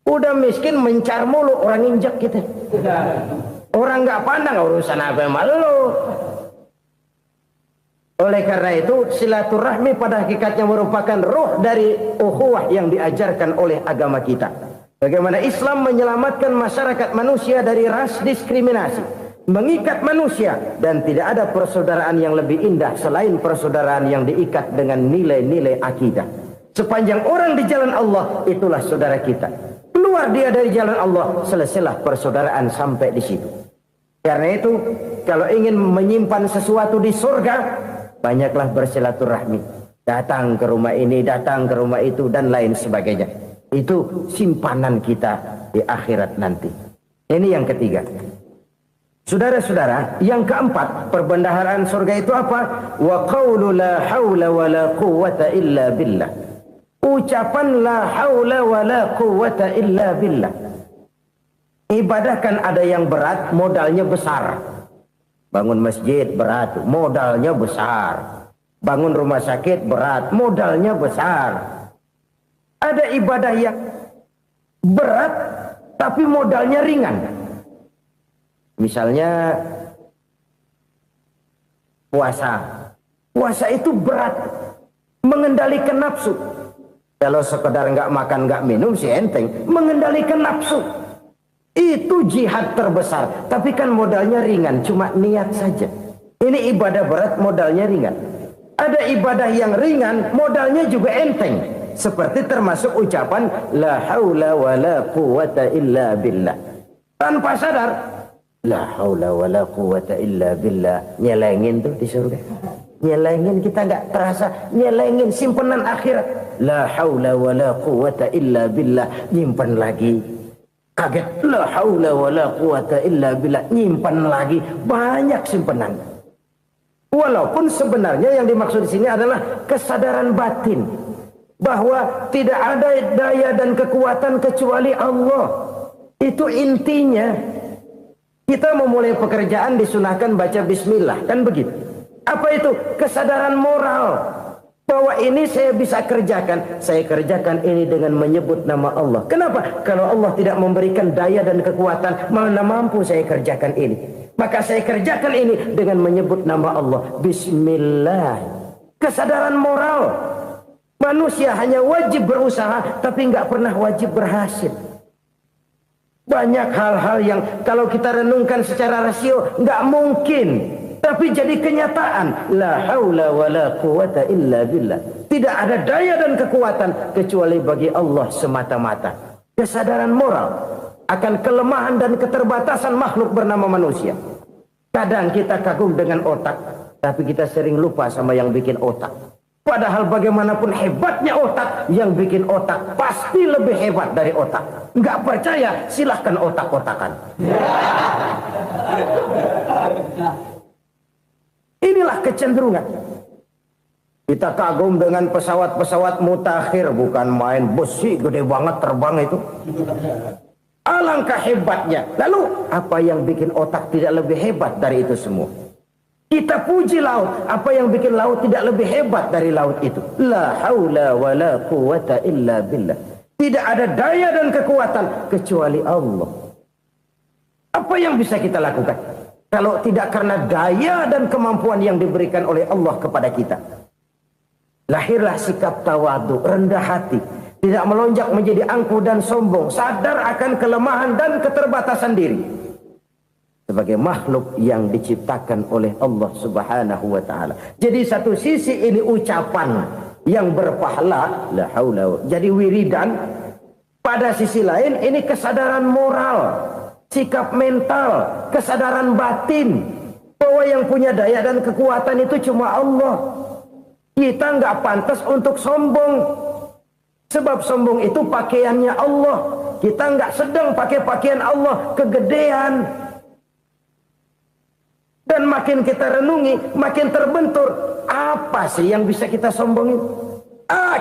Udah miskin mencar mulu, orang injak kita. Orang nggak pandang urusan apa yang malu. Oleh karena itu silaturahmi pada hakikatnya merupakan roh dari ukhuwah yang diajarkan oleh agama kita. Bagaimana Islam menyelamatkan masyarakat manusia dari ras diskriminasi, mengikat manusia, dan tidak ada persaudaraan yang lebih indah selain persaudaraan yang diikat dengan nilai-nilai akidah. Sepanjang orang di jalan Allah, itulah saudara kita. Keluar dia dari jalan Allah, selesailah persaudaraan sampai di situ. Karena itu, kalau ingin menyimpan sesuatu di surga, banyaklah bersilaturahmi. Datang ke rumah ini, datang ke rumah itu, dan lain sebagainya. Itu simpanan kita di akhirat nanti. Ini yang ketiga. Saudara-saudara, yang keempat, perbendaharaan surga itu apa? Wa qawlu la hawla wa la quwwata illa billah. Ucapan la hawla wa la quwwata illa billah. Ibadah kan ada yang berat, modalnya besar. Bangun masjid berat, modalnya besar. Bangun rumah sakit berat, modalnya besar. Ada ibadah yang berat, tapi modalnya ringan. Misalnya puasa. Puasa itu berat, mengendalikan nafsu. Kalau sekedar nggak makan nggak minum sih enteng, mengendalikan nafsu. Itu jihad terbesar, tapi kan modalnya ringan, cuma niat saja. Ini ibadah berat, modalnya ringan. Ada ibadah yang ringan, modalnya juga enteng. Seperti termasuk ucapan la haula wa la quwwata illa billah. Tanpa sadar, la haula wa la quwwata illa billah. Nyelengin tuh di surga. Nyelengin, kita nggak terasa, nyelengin simpenan akhirat. La haula wa la quwwata illa billah. Nyimpan lagi. Kaget, la haula wa la quwwata illa billah, nyimpan lagi, banyak simpanan. Walaupun sebenarnya yang dimaksud di sini adalah kesadaran batin bahwa tidak ada daya dan kekuatan kecuali Allah. Itu intinya. Kita memulai pekerjaan disunahkan baca bismillah, kan begitu. Apa itu? Kesadaran moral Bahwa ini saya bisa kerjakan. Saya kerjakan ini dengan menyebut nama Allah. Kenapa? Kalau Allah tidak memberikan daya dan kekuatan, mana mampu saya kerjakan ini. Maka saya kerjakan ini dengan menyebut nama Allah. Bismillah. Kesadaran moral. Manusia hanya wajib berusaha, tapi nggak pernah wajib berhasil. Banyak hal-hal yang kalau kita renungkan secara rasio nggak mungkin. Tapi jadi kenyataan. La haula wa la quwata illa billah. Tidak ada daya dan kekuatan kecuali bagi Allah semata-mata. Kesadaran moral akan kelemahan dan keterbatasan makhluk bernama manusia. Kadang kita kagum dengan otak, tapi kita sering lupa sama yang bikin otak. Padahal bagaimanapun hebatnya otak, yang bikin otak pasti lebih hebat dari otak. Nggak percaya? Silahkan otak-otakan. Inilah kecenderungan. Kita kagum dengan pesawat-pesawat mutakhir, bukan main besi gede banget terbang itu. Alangkah hebatnya. Lalu apa yang bikin otak tidak lebih hebat dari itu semua? Kita puji laut. Apa yang bikin laut tidak lebih hebat dari laut itu? La haula wa la quwata illa billah. Tidak ada daya dan kekuatan kecuali Allah. Apa yang bisa kita lakukan kalau tidak karena daya dan kemampuan yang diberikan oleh Allah kepada kita? Lahirlah sikap tawadu, rendah hati, tidak melonjak menjadi angkuh dan sombong, sadar akan kelemahan dan keterbatasan diri sebagai makhluk yang diciptakan oleh Allah Subhanahu wa taala. Jadi satu sisi ini ucapan yang berpahala, la haula, jadi wiridan. Pada sisi lain ini kesadaran moral, sikap mental, kesadaran batin bahwa yang punya daya dan kekuatan itu cuma Allah. Kita nggak pantas untuk sombong, sebab sombong itu pakaiannya Allah. Kita nggak sedang pakai pakaian Allah, kegedean. Dan makin kita renungi, makin terbentur. Apa sih yang bisa kita sombongin?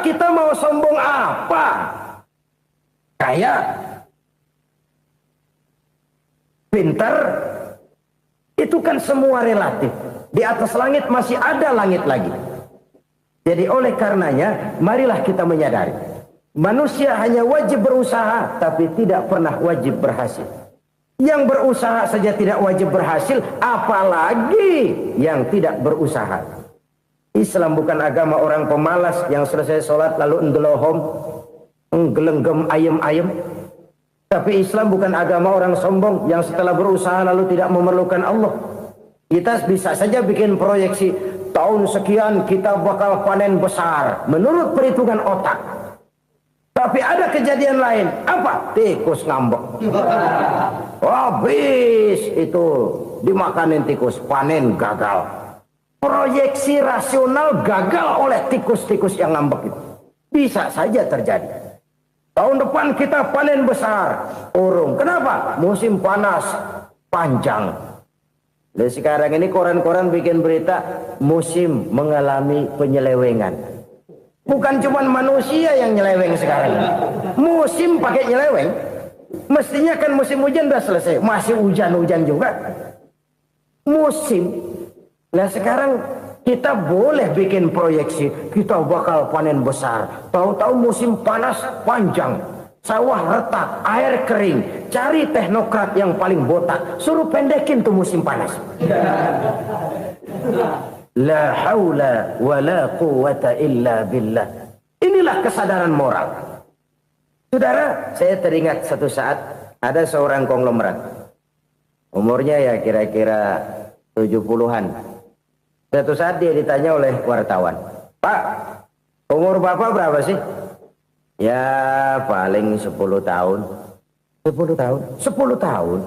Kita mau sombong apa? Kaya, pintar, itu kan semua relatif. Di atas langit masih ada langit lagi. Jadi oleh karenanya, marilah kita menyadari. Manusia hanya wajib berusaha, tapi tidak pernah wajib berhasil. Yang berusaha saja tidak wajib berhasil, apalagi yang tidak berusaha. Islam bukan agama orang pemalas yang selesai sholat lalu endelohom, nggelenggem ayem-ayem. Tapi Islam bukan agama orang sombong yang setelah berusaha lalu tidak memerlukan Allah. Kita bisa saja bikin proyeksi, tahun sekian kita bakal panen besar menurut perhitungan otak. Tapi ada kejadian lain. Apa? Tikus ngambek. Habis itu dimakanin tikus, panen gagal. Proyeksi rasional gagal oleh tikus-tikus yang ngambek itu. Bisa saja terjadi. Tahun depan kita panen besar, urung. Kenapa? Musim panas panjang. Dan sekarang ini koran-koran bikin berita musim mengalami penyelewengan. Bukan cuma manusia yang nyeleweng sekarang. Musim pakai nyeleweng. Mestinya kan musim hujan udah selesai, masih hujan-hujan juga. Musim. Nah sekarang kita boleh bikin proyeksi, kita bakal panen besar. Tahu-tahu musim panas panjang, sawah retak, air kering. Cari teknokrat yang paling botak, suruh pendekin tuh musim panas. La haula wa la quwata illa billah. Inilah kesadaran moral. Saudara, saya teringat satu saat ada seorang konglomerat. Umurnya ya kira-kira 70-an. Suatu saat dia ditanya oleh wartawan, "Pak, umur Bapak berapa sih?" "Ya paling 10 tahun." 10 tahun? 10 tahun?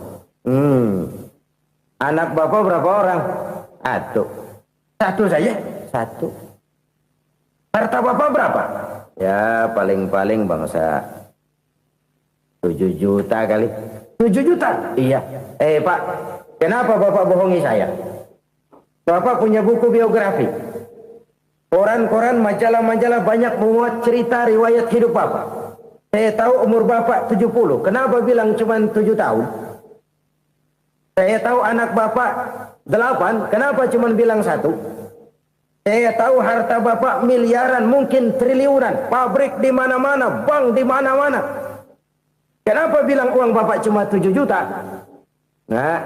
Anak Bapak berapa orang? Satu saja? Satu. Harta Bapak berapa? Ya paling-paling bangsa 7 juta kali. 7 juta? Iya. Pak, kenapa Bapak bohongi saya? Bapak punya buku biografi. Koran-koran, majalah-majalah banyak memuat cerita riwayat hidup Bapak. Saya tahu umur Bapak 70. Kenapa bilang cuma 7 tahun? Saya tahu anak Bapak 8. Kenapa cuma bilang 1? Saya tahu harta bapak miliaran, mungkin triliunan, pabrik di mana-mana, bank di mana-mana. Kenapa bilang uang bapak cuma 7 juta? Nah,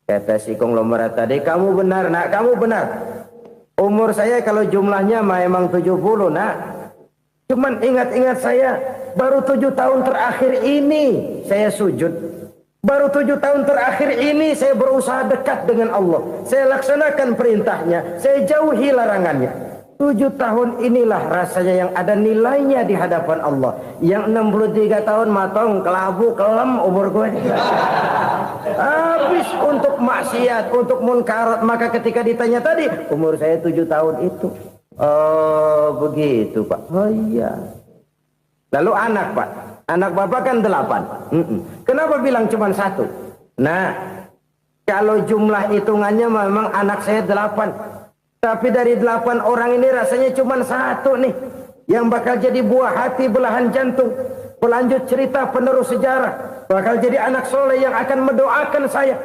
kata si konglomerat tadi, kamu benar nak, kamu benar. Umur saya kalau jumlahnya memang 70 nak. Cuman ingat-ingat saya, baru 7 tahun terakhir ini saya sujud. Baru 7 tahun terakhir ini saya berusaha dekat dengan Allah. Saya laksanakan perintahnya, saya jauhi larangannya. 7 tahun inilah rasanya yang ada nilainya di hadapan Allah. Yang 63 tahun matong, kelabu, kelem umur gue. Habis untuk maksiat, untuk munkarat. Maka ketika ditanya tadi, umur saya 7 tahun itu. Oh begitu Pak. Oh iya. Lalu anak Pak. Anak bapak kan 8. Kenapa bilang cuma 1? Nah, kalau jumlah hitungannya memang anak saya 8. Tapi dari 8 orang ini rasanya cuma 1 nih. Yang bakal jadi buah hati, belahan jantung. Pelanjut cerita, penerus sejarah. Bakal jadi anak soleh yang akan mendoakan saya.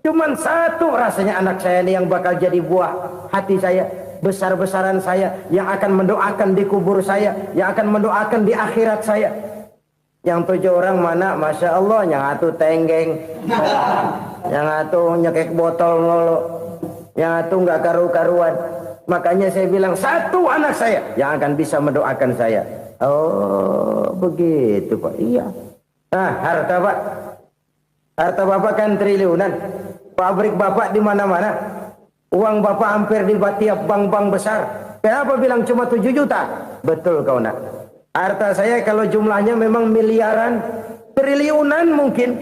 Cuma 1 rasanya anak saya ini yang bakal jadi buah hati saya. Besar-besaran saya. Yang akan mendoakan di kubur saya. Yang akan mendoakan di akhirat saya. Yang 7 orang mana, Masya Allah, yang satu tenggeng, yang satu nyekek botol ngolo, yang satu nggak karu-karuan. Makanya saya bilang 1 anak saya yang akan bisa mendoakan saya. Oh begitu Pak. Iya. Nah harta Pak, harta bapak kan triliunan, pabrik bapak di mana-mana, uang bapak hampir di tiap bank-bank besar. Kenapa bilang cuma 7 juta? Betul kau nak. Harta saya kalau jumlahnya memang miliaran, triliunan mungkin.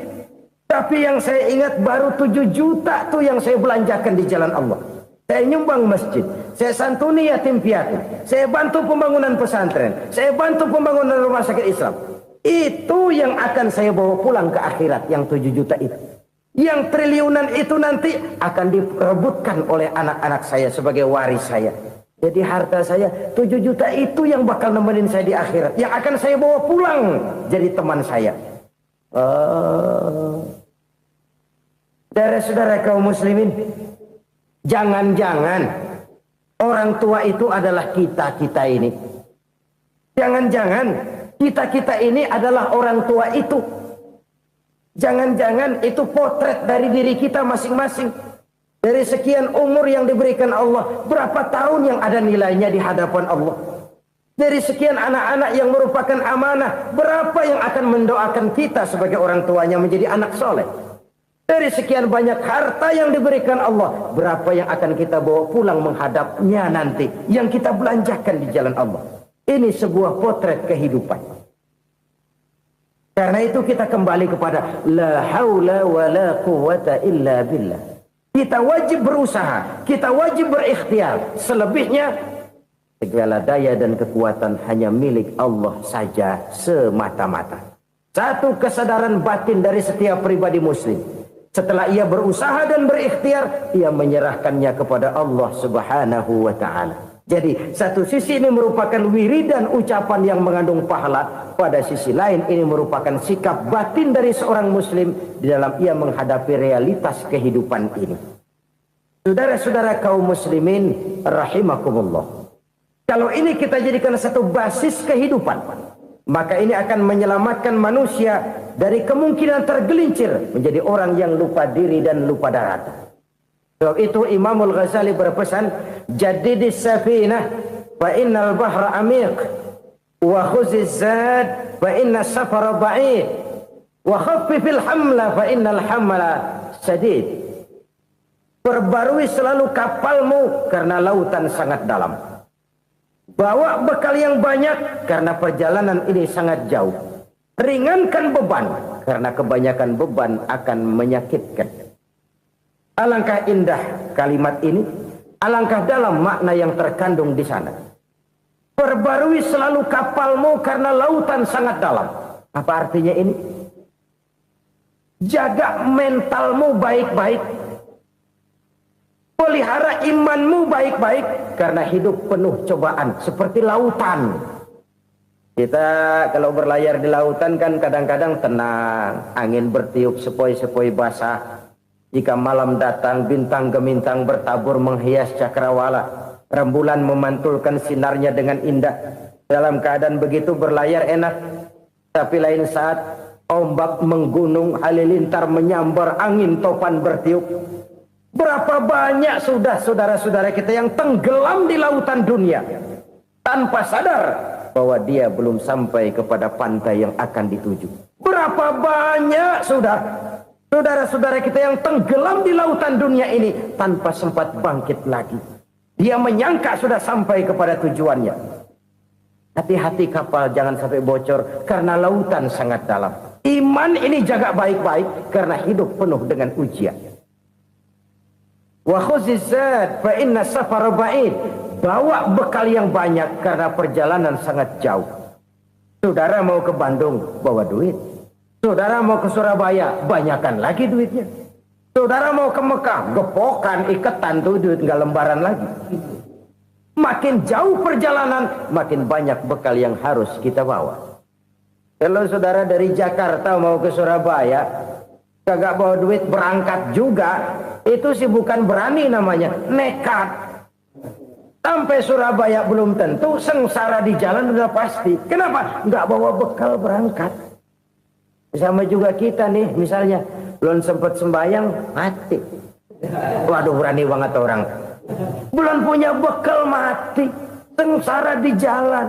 Tapi yang saya ingat baru 7 juta tuh yang saya belanjakan di jalan Allah. Saya nyumbang masjid, saya santuni yatim piatu, saya bantu pembangunan pesantren, saya bantu pembangunan rumah sakit Islam. Itu yang akan saya bawa pulang ke akhirat, yang 7 juta itu. Yang triliunan itu nanti akan diperebutkan oleh anak-anak saya sebagai waris saya. Jadi harta saya 7 juta itu yang bakal nemenin saya di akhirat. Yang akan saya bawa pulang jadi teman saya. Saudara-saudara kaum muslimin, jangan-jangan orang tua itu adalah kita-kita ini. Jangan-jangan kita-kita ini adalah orang tua itu. Jangan-jangan itu potret dari diri kita masing-masing. Dari sekian umur yang diberikan Allah, berapa tahun yang ada nilainya di hadapan Allah? Dari sekian anak-anak yang merupakan amanah, berapa yang akan mendoakan kita sebagai orang tuanya menjadi anak soleh? Dari sekian banyak harta yang diberikan Allah, berapa yang akan kita bawa pulang menghadapnya nanti, yang kita belanjakan di jalan Allah? Ini sebuah potret kehidupan. Karena itu kita kembali kepada la haula wa la quwwata illa billah. Kita wajib berusaha, kita wajib berikhtiar. Selebihnya, segala daya dan kekuatan hanya milik Allah saja semata-mata. Satu kesadaran batin dari setiap pribadi muslim. Setelah ia berusaha dan berikhtiar, ia menyerahkannya kepada Allah Subhanahu wa ta'ala. Jadi, satu sisi ini merupakan wiridan ucapan yang mengandung pahala. Pada sisi lain, ini merupakan sikap batin dari seorang muslim di dalam ia menghadapi realitas kehidupan ini. Saudara-saudara kaum muslimin, rahimakumullah. Kalau ini kita jadikan satu basis kehidupan, maka ini akan menyelamatkan manusia dari kemungkinan tergelincir menjadi orang yang lupa diri dan lupa darat. Sebab itu Imamul Ghazali berpesan, jadidis safinah fa innal bahra amiq wa khuziz zad fa inna safara ba'id wa khaffifil hamla fa innal hamla sadid. Perbarui selalu kapalmu karena lautan sangat dalam. Bawa bekal yang banyak karena perjalanan ini sangat jauh. Ringankan beban karena kebanyakan beban akan menyakitkan. Alangkah indah kalimat ini, alangkah dalam makna yang terkandung di sana. Perbarui selalu kapalmu karena lautan sangat dalam. Apa artinya ini? Jaga mentalmu baik-baik. Pelihara imanmu baik-baik karena hidup penuh cobaan seperti lautan. Kita kalau berlayar di lautan kan kadang-kadang tenang, angin bertiup sepoi-sepoi basah. Jika malam datang bintang gemintang bertabur menghias cakrawala. Rembulan memantulkan sinarnya dengan indah. Dalam keadaan begitu berlayar enak. Tapi lain saat ombak menggunung, halilintar menyambar, angin topan bertiup. Berapa banyak sudah saudara-saudara kita yang tenggelam di lautan dunia tanpa sadar bahwa dia belum sampai kepada pantai yang akan dituju. Berapa banyak sudah saudara-saudara kita yang tenggelam di lautan dunia ini tanpa sempat bangkit lagi. Dia menyangka sudah sampai kepada tujuannya. Hati-hati kapal jangan sampai bocor karena lautan sangat dalam. Iman ini jaga baik-baik karena hidup penuh dengan ujian. Wa khuzizat fa inna safara ba'id. Bawa bekal yang banyak karena perjalanan sangat jauh. Saudara mau ke Bandung, bawa duit. Saudara mau ke Surabaya, banyakan lagi duitnya. Saudara mau ke Mekah, gepokan, iketan tuh duit nggak lembaran lagi. Makin jauh perjalanan, makin banyak bekal yang harus kita bawa. Kalau saudara dari Jakarta mau ke Surabaya, kagak bawa duit berangkat juga, itu sih bukan berani namanya, nekat. Sampai Surabaya belum tentu, sengsara di jalan udah pasti. Kenapa? Nggak bawa bekal berangkat. Sama juga kita nih, misalnya belum sempat sembahyang, mati. Waduh, berani banget orang. Belum punya bekal, mati. Sengsara di jalan.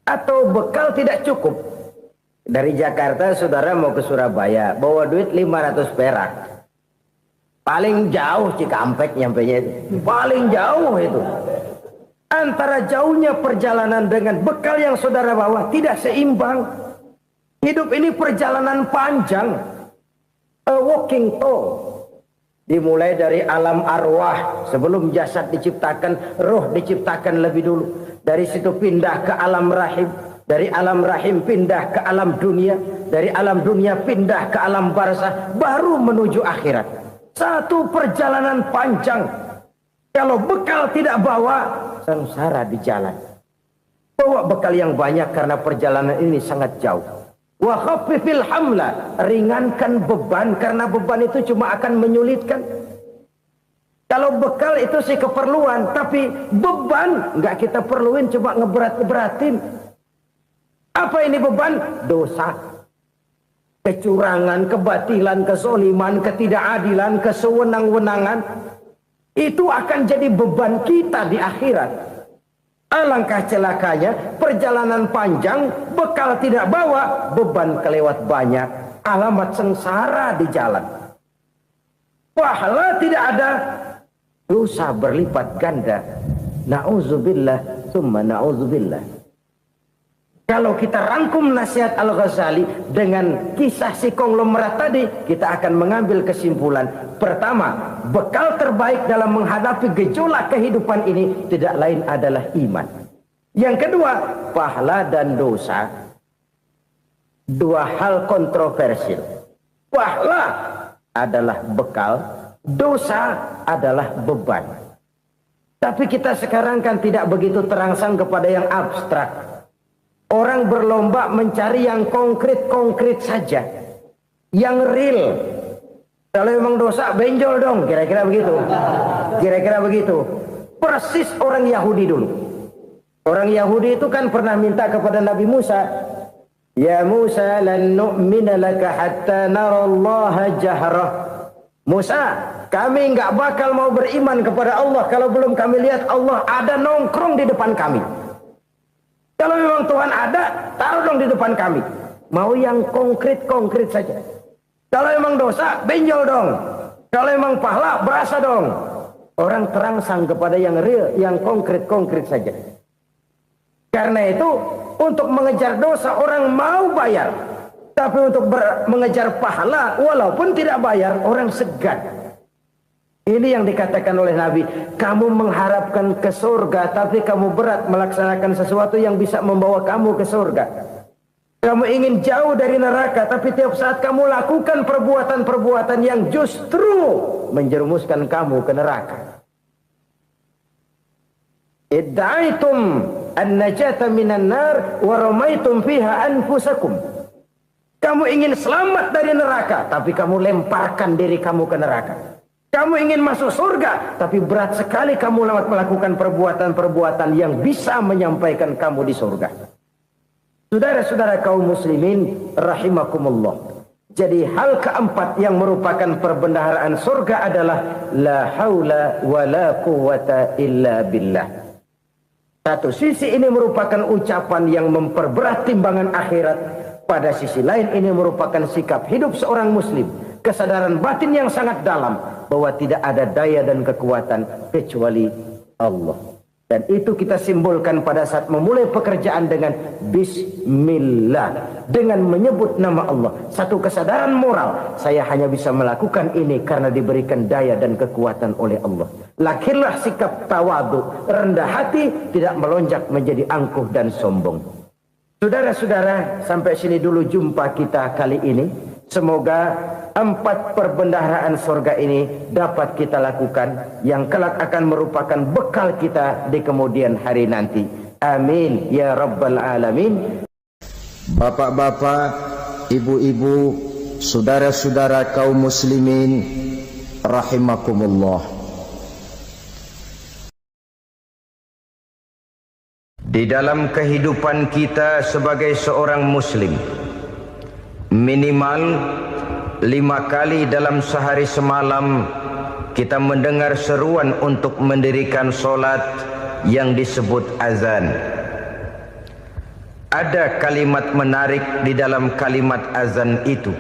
Atau bekal tidak cukup. Dari Jakarta saudara mau ke Surabaya, bawa duit 500 perak. Paling jauh Cikampek nyampenya itu. Paling jauh itu. Antara jauhnya perjalanan dengan bekal yang saudara bawa tidak seimbang. Hidup ini perjalanan panjang. A walking tour. Dimulai dari alam arwah. Sebelum jasad diciptakan, roh diciptakan lebih dulu. Dari situ pindah ke alam rahim. Dari alam rahim pindah ke alam dunia. Dari alam dunia pindah ke alam barzah. Baru menuju akhirat. Satu perjalanan panjang. Kalau bekal tidak bawa, sengsara di jalan. Bawa bekal yang banyak karena perjalanan ini sangat jauh. Wa khaffifil hamla, ringankan beban karena beban itu cuma akan menyulitkan. Kalau bekal itu sih keperluan, tapi beban nggak kita perluin, cuma ngeberat-beratin. Apa ini beban? Dosa. Kecurangan, kebatilan, kezoliman, ketidakadilan, kesewenang-wenangan. Itu akan jadi beban kita di akhirat. Alangkah celakanya, perjalanan panjang, bekal tidak bawa, beban kelewat banyak. Alamat sengsara di jalan. Pahala tidak ada, dosa berlipat ganda. Na'udzubillah, summa na'udzubillah. Kalau kita rangkum nasihat Al-Ghazali dengan kisah si konglomerat tadi, kita akan mengambil kesimpulan. Pertama, bekal terbaik dalam menghadapi gejolak kehidupan ini tidak lain adalah iman. Yang kedua, pahala dan dosa. Dua hal kontroversial. Pahala adalah bekal, dosa adalah beban. Tapi kita sekarang kan tidak begitu terangsang kepada yang abstrak. Orang berlomba mencari yang konkret-konkret saja. Yang real. Kalau memang dosa, benjol dong. Kira-kira begitu. Kira-kira begitu. Persis orang Yahudi dulu. Orang Yahudi itu kan pernah minta kepada Nabi Musa. Ya Musa lan nu'mina laka hatta narallaha jahrah. Musa, kami nggak bakal mau beriman kepada Allah kalau belum kami lihat Allah ada nongkrong di depan kami. Kalau memang Tuhan ada, taruh dong di depan kami. Mau yang konkret-konkret saja. Kalau memang dosa, benjol dong. Kalau memang pahala, berasa dong. Orang terangsang kepada yang real, yang konkret-konkret saja. Karena itu, untuk mengejar dosa, orang mau bayar. Tapi untuk mengejar pahala, walaupun tidak bayar, orang segan. Ini yang dikatakan oleh Nabi, kamu mengharapkan ke surga, tapi kamu berat melaksanakan sesuatu yang bisa membawa kamu ke surga. Kamu ingin jauh dari neraka, tapi tiap saat kamu lakukan perbuatan-perbuatan yang justru menjerumuskan kamu ke neraka. Idda'aitum an-najata minan nar wa ramaitum fiha anfusakum. Kamu ingin selamat dari neraka, tapi kamu lemparkan diri kamu ke neraka. Kamu ingin masuk surga, tapi berat sekali kamu melakukan perbuatan-perbuatan yang bisa menyampaikan kamu di surga. Saudara-saudara kaum muslimin rahimakumullah. Jadi hal keempat yang merupakan perbendaharaan surga adalah la haula wa la quwwata illa billah. Satu sisi ini merupakan ucapan yang memperberat timbangan akhirat. Pada sisi lain ini merupakan sikap hidup seorang muslim. Kesadaran batin yang sangat dalam bahwa tidak ada daya dan kekuatan kecuali Allah. Dan itu kita simbolkan pada saat memulai pekerjaan dengan Bismillah, dengan menyebut nama Allah. Satu kesadaran moral, saya hanya bisa melakukan ini karena diberikan daya dan kekuatan oleh Allah. Lahirlah sikap tawadu, rendah hati, tidak melonjak menjadi angkuh dan sombong. Saudara-saudara, sampai sini dulu jumpa kita kali ini. Semoga 4 perbendaharaan surga ini dapat kita lakukan, yang kelak akan merupakan bekal kita di kemudian hari nanti. Amin ya rabbal alamin. Bapak-bapak, ibu-ibu, saudara-saudara kaum muslimin rahimakumullah. Di dalam kehidupan kita sebagai seorang muslim, minimal 5 kali dalam sehari semalam kita mendengar seruan untuk mendirikan solat yang disebut azan. Ada kalimat menarik di dalam kalimat azan itu,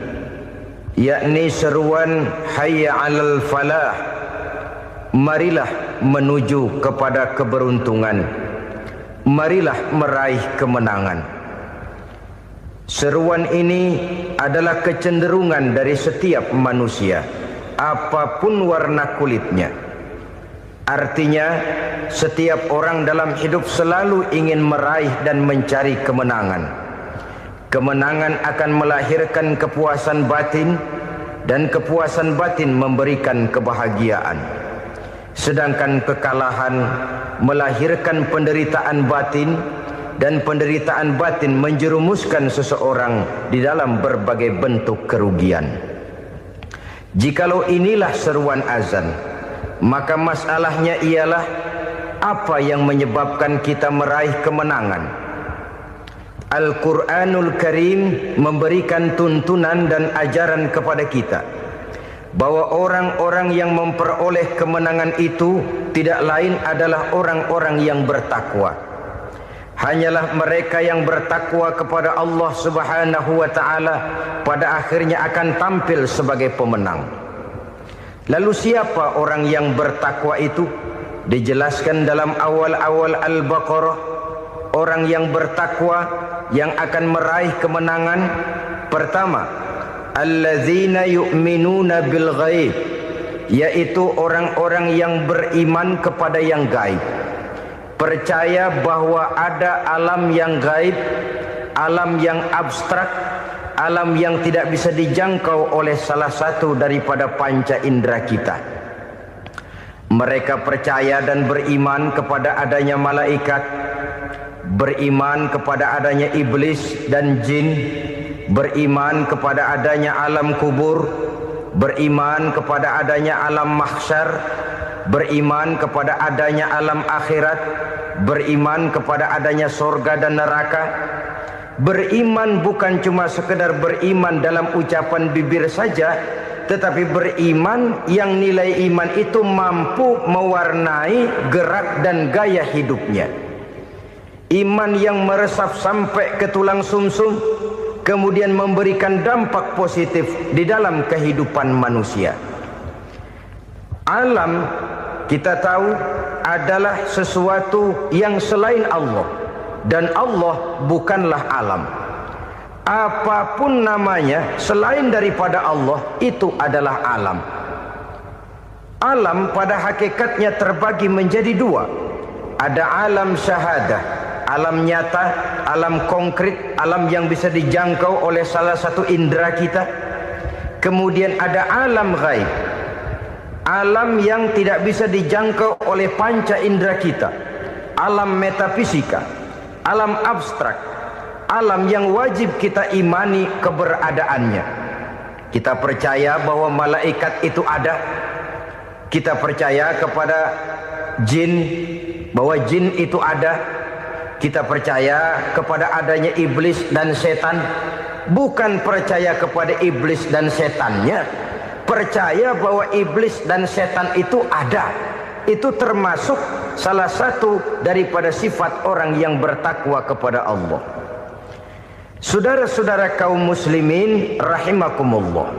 yakni seruan hayya 'alal falah, marilah menuju kepada keberuntungan, marilah meraih kemenangan. Seruan ini adalah kecenderungan dari setiap manusia, apapun warna kulitnya. Artinya, setiap orang dalam hidup selalu ingin meraih dan mencari kemenangan. Kemenangan akan melahirkan kepuasan batin, dan kepuasan batin memberikan kebahagiaan. Sedangkan kekalahan melahirkan penderitaan batin, dan penderitaan batin menjerumuskan seseorang di dalam berbagai bentuk kerugian. Jikalau inilah seruan azan, maka masalahnya ialah apa yang menyebabkan kita meraih kemenangan. Al-Quranul Karim memberikan tuntunan dan ajaran kepada kita bahwa orang-orang yang memperoleh kemenangan itu tidak lain adalah orang-orang yang bertakwa. Hanyalah mereka yang bertakwa kepada Allah Subhanahu wa ta'ala pada akhirnya akan tampil sebagai pemenang. Lalu siapa orang yang bertakwa itu? Dijelaskan dalam awal-awal Al-Baqarah, orang yang bertakwa yang akan meraih kemenangan. Pertama, allazina yu'minuna bil ghaib, yaitu orang-orang yang beriman kepada yang gaib. Percaya bahwa ada alam yang gaib, alam yang abstrak, alam yang tidak bisa dijangkau oleh salah satu daripada panca indera kita. Mereka percaya dan beriman kepada adanya malaikat, beriman kepada adanya iblis dan jin, beriman kepada adanya alam kubur, beriman kepada adanya alam mahsyar, beriman kepada adanya alam akhirat, beriman kepada adanya surga dan neraka. Beriman bukan cuma sekedar beriman dalam ucapan bibir saja, tetapi beriman yang nilai iman itu mampu mewarnai gerak dan gaya hidupnya. Iman yang meresap sampai ke tulang sumsum, kemudian memberikan dampak positif di dalam kehidupan manusia. Alam, kita tahu, adalah sesuatu yang selain Allah, dan Allah bukanlah alam. Apapun namanya selain daripada Allah, itu adalah alam. Alam pada hakikatnya terbagi menjadi 2. Ada alam syahadah, alam nyata, alam konkret, alam yang bisa dijangkau oleh salah satu indera kita. Kemudian ada alam ghaib, alam yang tidak bisa dijangkau oleh panca indera kita, alam metafisika, alam abstrak, alam yang wajib kita imani keberadaannya. Kita percaya bahwa malaikat itu ada, Kita percaya kepada jin, bahwa jin itu ada. Kita percaya kepada adanya iblis dan setan. Bukan percaya kepada iblis dan setannya, percaya bahwa iblis dan setan itu ada. Itu termasuk salah satu daripada sifat orang yang bertakwa kepada Allah. Saudara-saudara kaum muslimin rahimakumullah,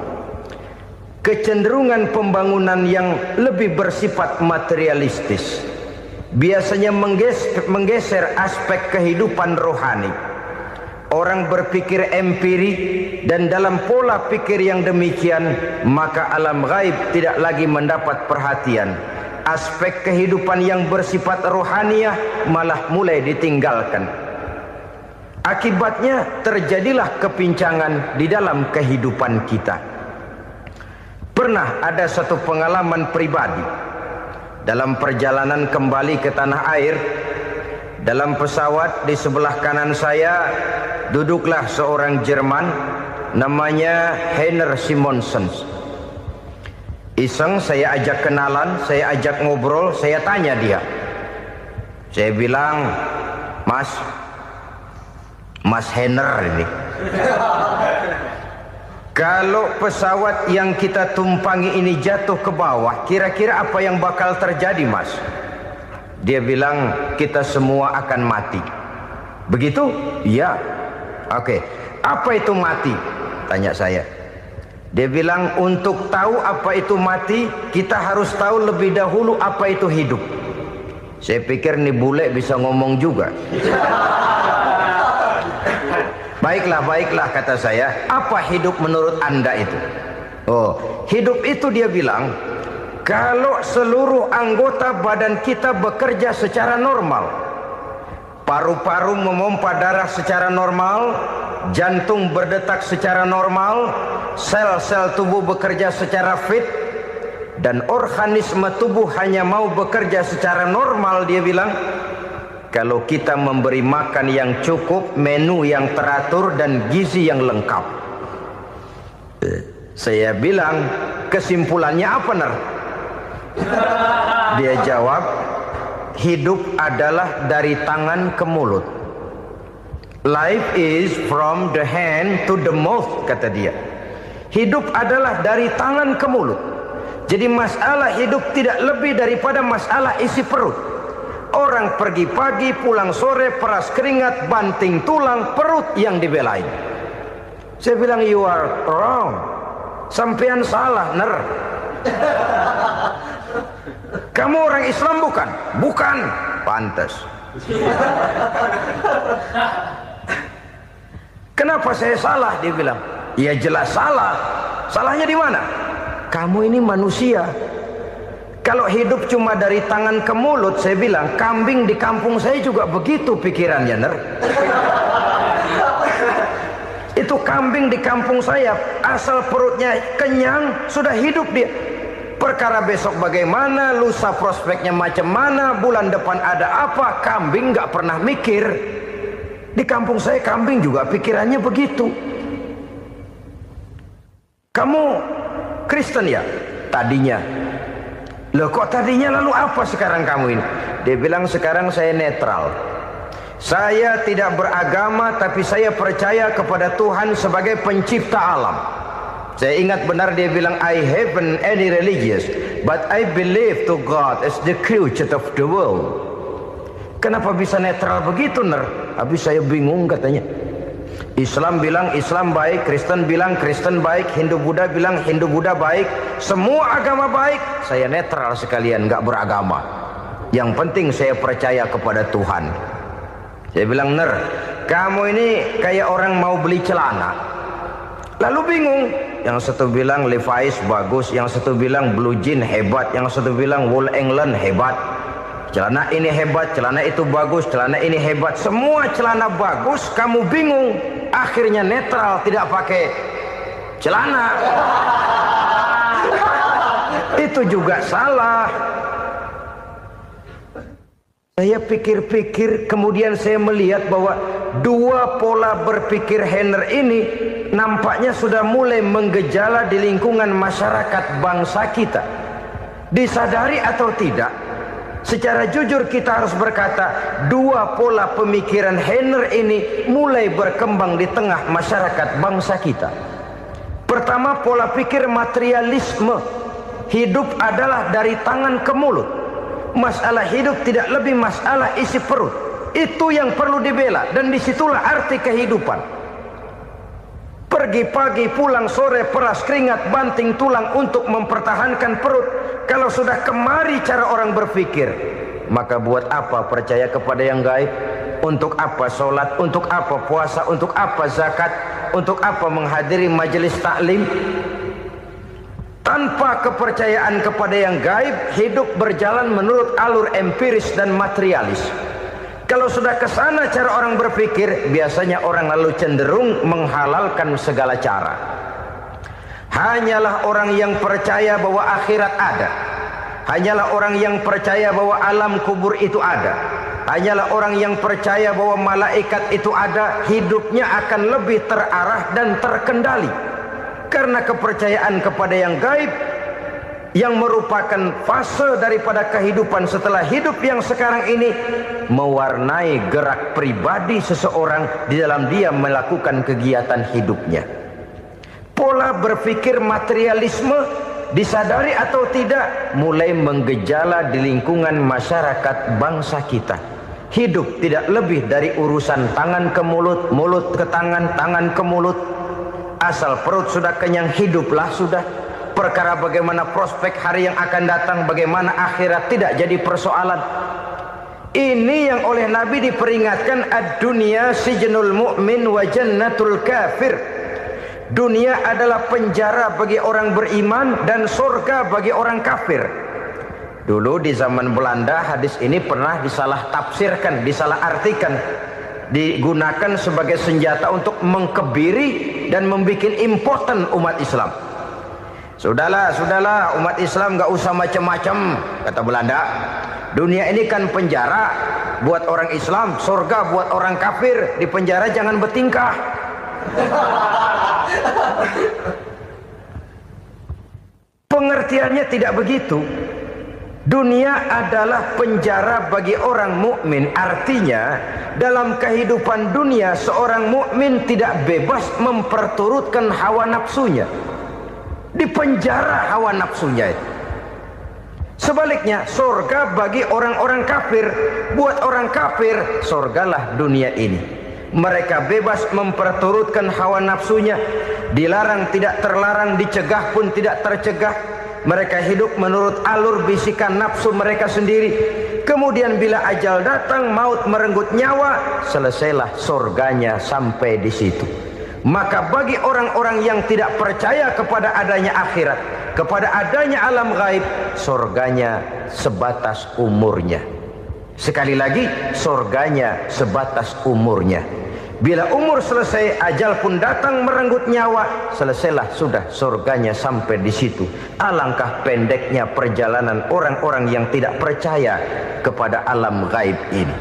kecenderungan pembangunan yang lebih bersifat materialistis biasanya menggeser aspek kehidupan rohani. Orang berpikir empiri, dan dalam pola pikir yang demikian maka alam gaib tidak lagi mendapat perhatian. Aspek kehidupan yang bersifat rohaniah malah mulai ditinggalkan. Akibatnya terjadilah kepincangan di dalam kehidupan kita. Pernah ada satu pengalaman pribadi dalam perjalanan kembali ke tanah air. Dalam pesawat di sebelah kanan saya duduklah seorang Jerman namanya Heiner Simonsen. Iseng saya ajak kenalan, saya ajak ngobrol, saya tanya dia. Saya bilang, Mas Heiner ini, kalau pesawat yang kita tumpangi ini jatuh ke bawah, kira-kira apa yang bakal terjadi, Mas? Dia bilang, kita semua akan mati. Begitu? Iya. Oke. Apa itu mati? Tanya saya. Dia bilang, untuk tahu apa itu mati, kita harus tahu lebih dahulu apa itu hidup. Saya pikir nih bule bisa ngomong juga. Baiklah kata saya. Apa hidup menurut Anda itu? Oh, hidup itu dia bilang, kalau seluruh anggota badan kita bekerja secara normal, paru-paru memompa darah secara normal, jantung berdetak secara normal, sel-sel tubuh bekerja secara fit, dan organisme tubuh hanya mau bekerja secara normal, dia bilang, kalau kita memberi makan yang cukup, menu yang teratur, dan gizi yang lengkap. Saya bilang, kesimpulannya apa, Ner? Dia jawab, hidup adalah dari tangan ke mulut. Life is from the hand to the mouth, kata dia. Hidup adalah dari tangan ke mulut. Jadi masalah hidup tidak lebih daripada masalah isi perut. Orang pergi pagi, pulang sore, peras keringat, banting tulang, perut yang dibelain. Saya bilang, you are wrong. Sampean salah, Ner. Kamu orang Islam bukan? Bukan. Pantas. Kenapa saya salah? Dia bilang, ya jelas salah. Salahnya di mana? Kamu ini manusia. Kalau hidup cuma dari tangan ke mulut, saya bilang, kambing di kampung saya juga begitu pikirannya, Ner. Itu kambing di kampung saya, asal perutnya kenyang, sudah hidup dia. Perkara besok bagaimana, lusa prospeknya macam mana, bulan depan ada apa, kambing nggak pernah mikir. Di kampung saya kambing juga pikirannya begitu. Kamu Kristen ya? Tadinya. Loh kok tadinya, lalu apa sekarang kamu ini? Dia bilang, sekarang saya netral. Saya tidak beragama, tapi saya percaya kepada Tuhan sebagai pencipta alam. Saya ingat benar dia bilang, I haven't any religious, but I believe to God as the creator of the world. Kenapa bisa netral begitu, Ner? Habis saya bingung katanya. Islam bilang Islam baik, Kristen bilang Kristen baik, Hindu Buddha bilang Hindu Buddha baik, semua agama baik. Saya netral sekalian, nggak beragama. Yang penting saya percaya kepada Tuhan. Saya bilang, Ner, kamu ini kayak orang mau beli celana, lalu bingung. Yang satu bilang Levi's bagus, yang satu bilang Blue Jean hebat, yang satu bilang Wool England hebat. Celana ini hebat, celana itu bagus, celana ini hebat. Semua celana bagus, kamu bingung. Akhirnya netral, tidak pakai celana. Itu juga salah. Saya pikir-pikir, kemudian saya melihat bahwa dua pola berpikir Heiner ini nampaknya sudah mulai menggejala di lingkungan masyarakat bangsa kita. Disadari atau tidak, secara jujur kita harus berkata, dua pola pemikiran Heiner ini mulai berkembang di tengah masyarakat bangsa kita. Pertama, pola pikir materialisme. Hidup adalah dari tangan ke mulut. Masalah hidup tidak lebih masalah isi perut. Itu yang perlu dibela, dan disitulah arti kehidupan. Pergi pagi, pulang sore, peras keringat, banting tulang untuk mempertahankan perut. Kalau sudah kemari cara orang berpikir, maka buat apa percaya kepada yang gaib? Untuk apa sholat? Untuk apa puasa? Untuk apa zakat? Untuk apa menghadiri majelis taklim? Tanpa kepercayaan kepada yang gaib, hidup berjalan menurut alur empiris dan materialis. Kalau sudah ke sana cara orang berpikir, biasanya orang lalu cenderung menghalalkan segala cara. Hanyalah orang yang percaya bahwa akhirat ada. Hanyalah orang yang percaya bahwa alam kubur itu ada. Hanyalah orang yang percaya bahwa malaikat itu ada, hidupnya akan lebih terarah dan terkendali. Karena kepercayaan kepada yang gaib, yang merupakan fase daripada kehidupan setelah hidup yang sekarang ini, mewarnai gerak pribadi seseorang di dalam dia melakukan kegiatan hidupnya. Pola berpikir materialisme, disadari atau tidak, mulai menggejala di lingkungan masyarakat bangsa kita. Hidup tidak lebih dari urusan tangan ke mulut, mulut ke tangan, tangan ke mulut. Asal perut sudah kenyang, hiduplah sudah. Perkara bagaimana prospek hari yang akan datang, bagaimana akhirat, tidak jadi persoalan. Ini yang oleh Nabi diperingatkan, ad-dunya sijnul mu'min wa jannatul kafir. Dunia adalah penjara bagi orang beriman dan surga bagi orang kafir. Dulu di zaman Belanda hadis ini pernah disalah tafsirkan, disalah artikan, digunakan sebagai senjata untuk mengkebiri dan membuat impoten umat Islam. Sudahlah, umat Islam gak usah macam-macam, kata Belanda. Dunia ini kan penjara buat orang Islam, surga buat orang kafir. Di penjara jangan bertingkah. Pengertiannya tidak begitu. Dunia adalah penjara bagi orang mukmin. Artinya dalam kehidupan dunia seorang mukmin tidak bebas memperturutkan hawa nafsunya. Di penjara hawa nafsunya itu. Sebaliknya, surga bagi orang-orang kafir. Buat orang kafir, surgalah dunia ini. Mereka bebas memperturutkan hawa nafsunya. Dilarang tidak terlarang, dicegah pun tidak tercegah. Mereka hidup menurut alur bisikan nafsu mereka sendiri. Kemudian bila ajal datang, maut merenggut nyawa, selesailah surganya sampai di situ. Maka bagi orang-orang yang tidak percaya kepada adanya akhirat, kepada adanya alam gaib, surganya sebatas umurnya. Sekali lagi, surganya sebatas umurnya. Bila umur selesai, ajal pun datang merenggut nyawa, selesailah sudah surganya sampai di situ. Alangkah pendeknya perjalanan orang-orang yang tidak percaya kepada alam gaib ini.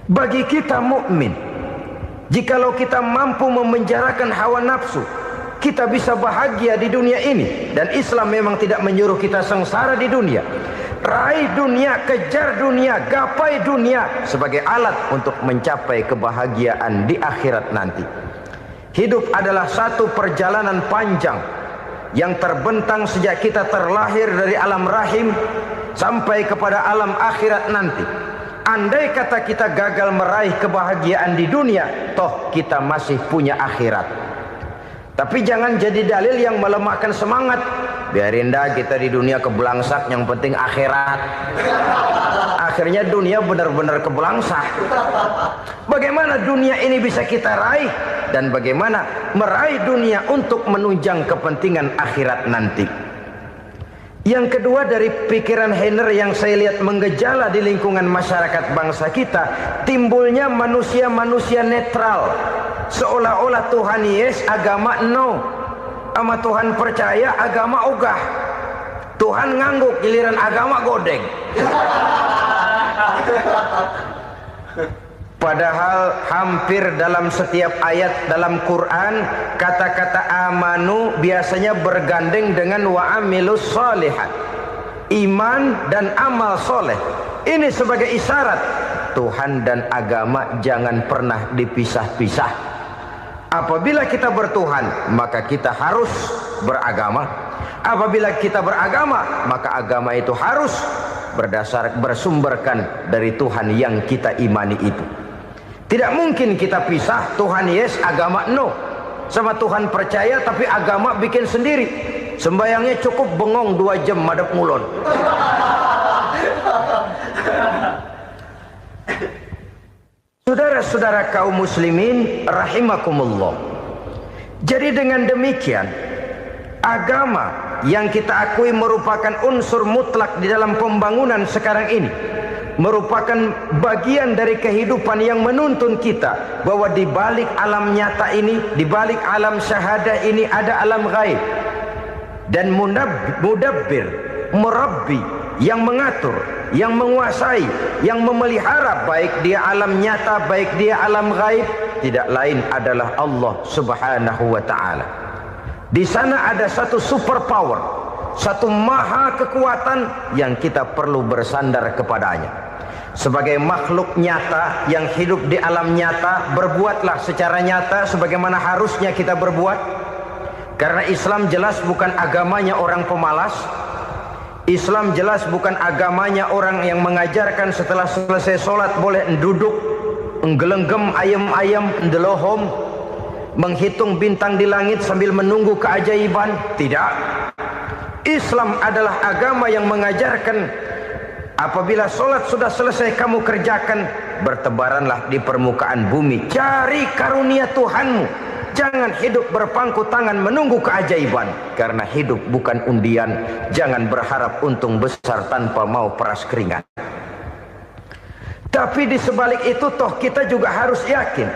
Bagi kita mukmin, jikalau kita mampu memenjarakan hawa nafsu, kita bisa bahagia di dunia ini. Dan Islam memang tidak menyuruh kita sengsara di dunia. Raih dunia, kejar dunia, gapai dunia sebagai alat untuk mencapai kebahagiaan di akhirat nanti. Hidup adalah satu perjalanan panjang yang terbentang sejak kita terlahir dari alam rahim sampai kepada alam akhirat nanti. Andai kata kita gagal meraih kebahagiaan di dunia, toh kita masih punya akhirat. Tapi jangan jadi dalil yang melemahkan semangat. Biarin dah kita di dunia kebelangsak, yang penting akhirat. Akhirnya dunia benar-benar kebelangsak. Bagaimana dunia ini bisa kita raih, dan bagaimana meraih dunia untuk menunjang kepentingan akhirat nanti. Yang kedua, dari pikiran Heiner yang saya lihat menggejala di lingkungan masyarakat bangsa kita, timbulnya manusia-manusia netral. Seolah-olah Tuhan yes, agama no. Sama Tuhan percaya, agama ogah. Tuhan ngangguk, giliran agama godeng. Padahal hampir dalam setiap ayat dalam Quran, kata-kata amanu biasanya bergandeng dengan wa amilus shalihat. iman dan amal soleh. Ini sebagai isyarat Tuhan dan agama jangan pernah dipisah-pisah. Apabila kita bertuhan, maka kita harus beragama. Apabila kita beragama, maka agama itu harus bersumberkan dari Tuhan yang kita imani itu. Tidak mungkin kita pisah, Tuhan yes, agama no. Sama Tuhan percaya tapi agama bikin sendiri. Sembayangnya cukup bengong 2 jam madep ngulon. Saudara-saudara kaum muslimin rahimakumullah. Jadi dengan demikian, agama yang kita akui merupakan unsur mutlak di dalam pembangunan sekarang ini, merupakan bagian dari kehidupan yang menuntun kita bahwa di balik alam nyata ini, di balik alam syahadah ini ada alam gaib. Dan mudabbir, murabbi, yang mengatur, yang menguasai, yang memelihara baik dia alam nyata, baik dia alam gaib, tidak lain adalah Allah Subhanahu wa taala. Di sana ada satu super power, satu maha kekuatan yang kita perlu bersandar kepadanya. Sebagai makhluk nyata yang hidup di alam nyata, berbuatlah secara nyata sebagaimana harusnya kita berbuat. Karena Islam jelas bukan agamanya orang pemalas. Islam jelas bukan agamanya orang yang mengajarkan setelah selesai sholat boleh duduk, nggelenggem ayam-ayam, ndelohom, menghitung bintang di langit sambil menunggu keajaiban. Tidak. Islam adalah agama yang mengajarkan apabila sholat sudah selesai kamu kerjakan, bertebaranlah di permukaan bumi, cari karunia Tuhanmu. Jangan hidup berpangku tangan menunggu keajaiban. Karena hidup bukan undian. Jangan berharap untung besar tanpa mau peras keringat. Tapi di sebalik itu toh kita juga harus yakin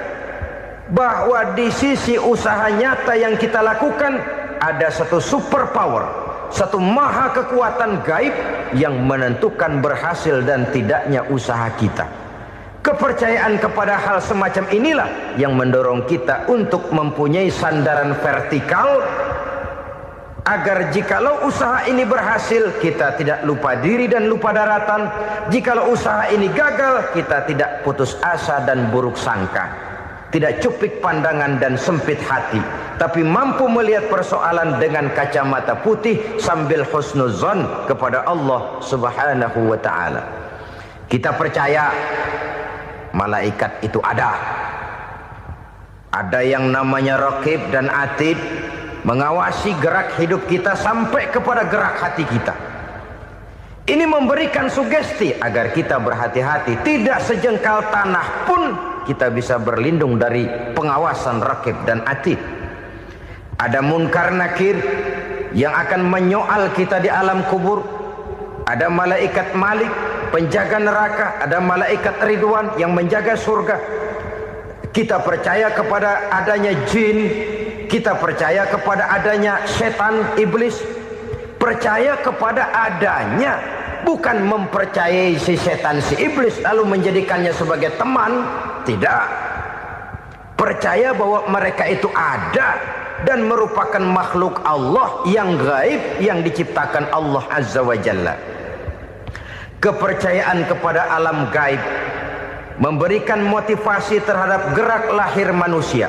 bahwa di sisi usaha nyata yang kita lakukan ada satu super power, satu maha kekuatan gaib yang menentukan berhasil dan tidaknya usaha kita. Kepercayaan kepada hal semacam inilah yang mendorong kita untuk mempunyai sandaran vertikal, agar jikalau usaha ini berhasil kita tidak lupa diri dan lupa daratan. Jikalau usaha ini gagal kita tidak putus asa dan buruk sangka, tidak cupik pandangan dan sempit hati, tapi mampu melihat persoalan dengan kacamata putih sambil husnuzon kepada Allah Subhanahu wa taala. Kita percaya malaikat itu ada. Ada yang namanya raqib dan atid, mengawasi gerak hidup kita sampai kepada gerak hati kita. Ini memberikan sugesti agar kita berhati-hati, tidak sejengkal tanah pun kita bisa berlindung dari pengawasan raqib dan atid. Ada munkar nakir yang akan menyoal kita di alam kubur. Ada malaikat Malik, penjaga neraka. Ada malaikat Ridwan yang menjaga surga. Kita percaya kepada adanya jin, kita percaya kepada adanya setan, iblis. Percaya kepada adanya, bukan mempercayai si setan, si iblis lalu menjadikannya sebagai teman. Tidak. Percaya bahwa mereka itu ada dan merupakan makhluk Allah yang gaib yang diciptakan Allah Azza wa Jalla. Kepercayaan kepada alam gaib memberikan motivasi terhadap gerak lahir manusia,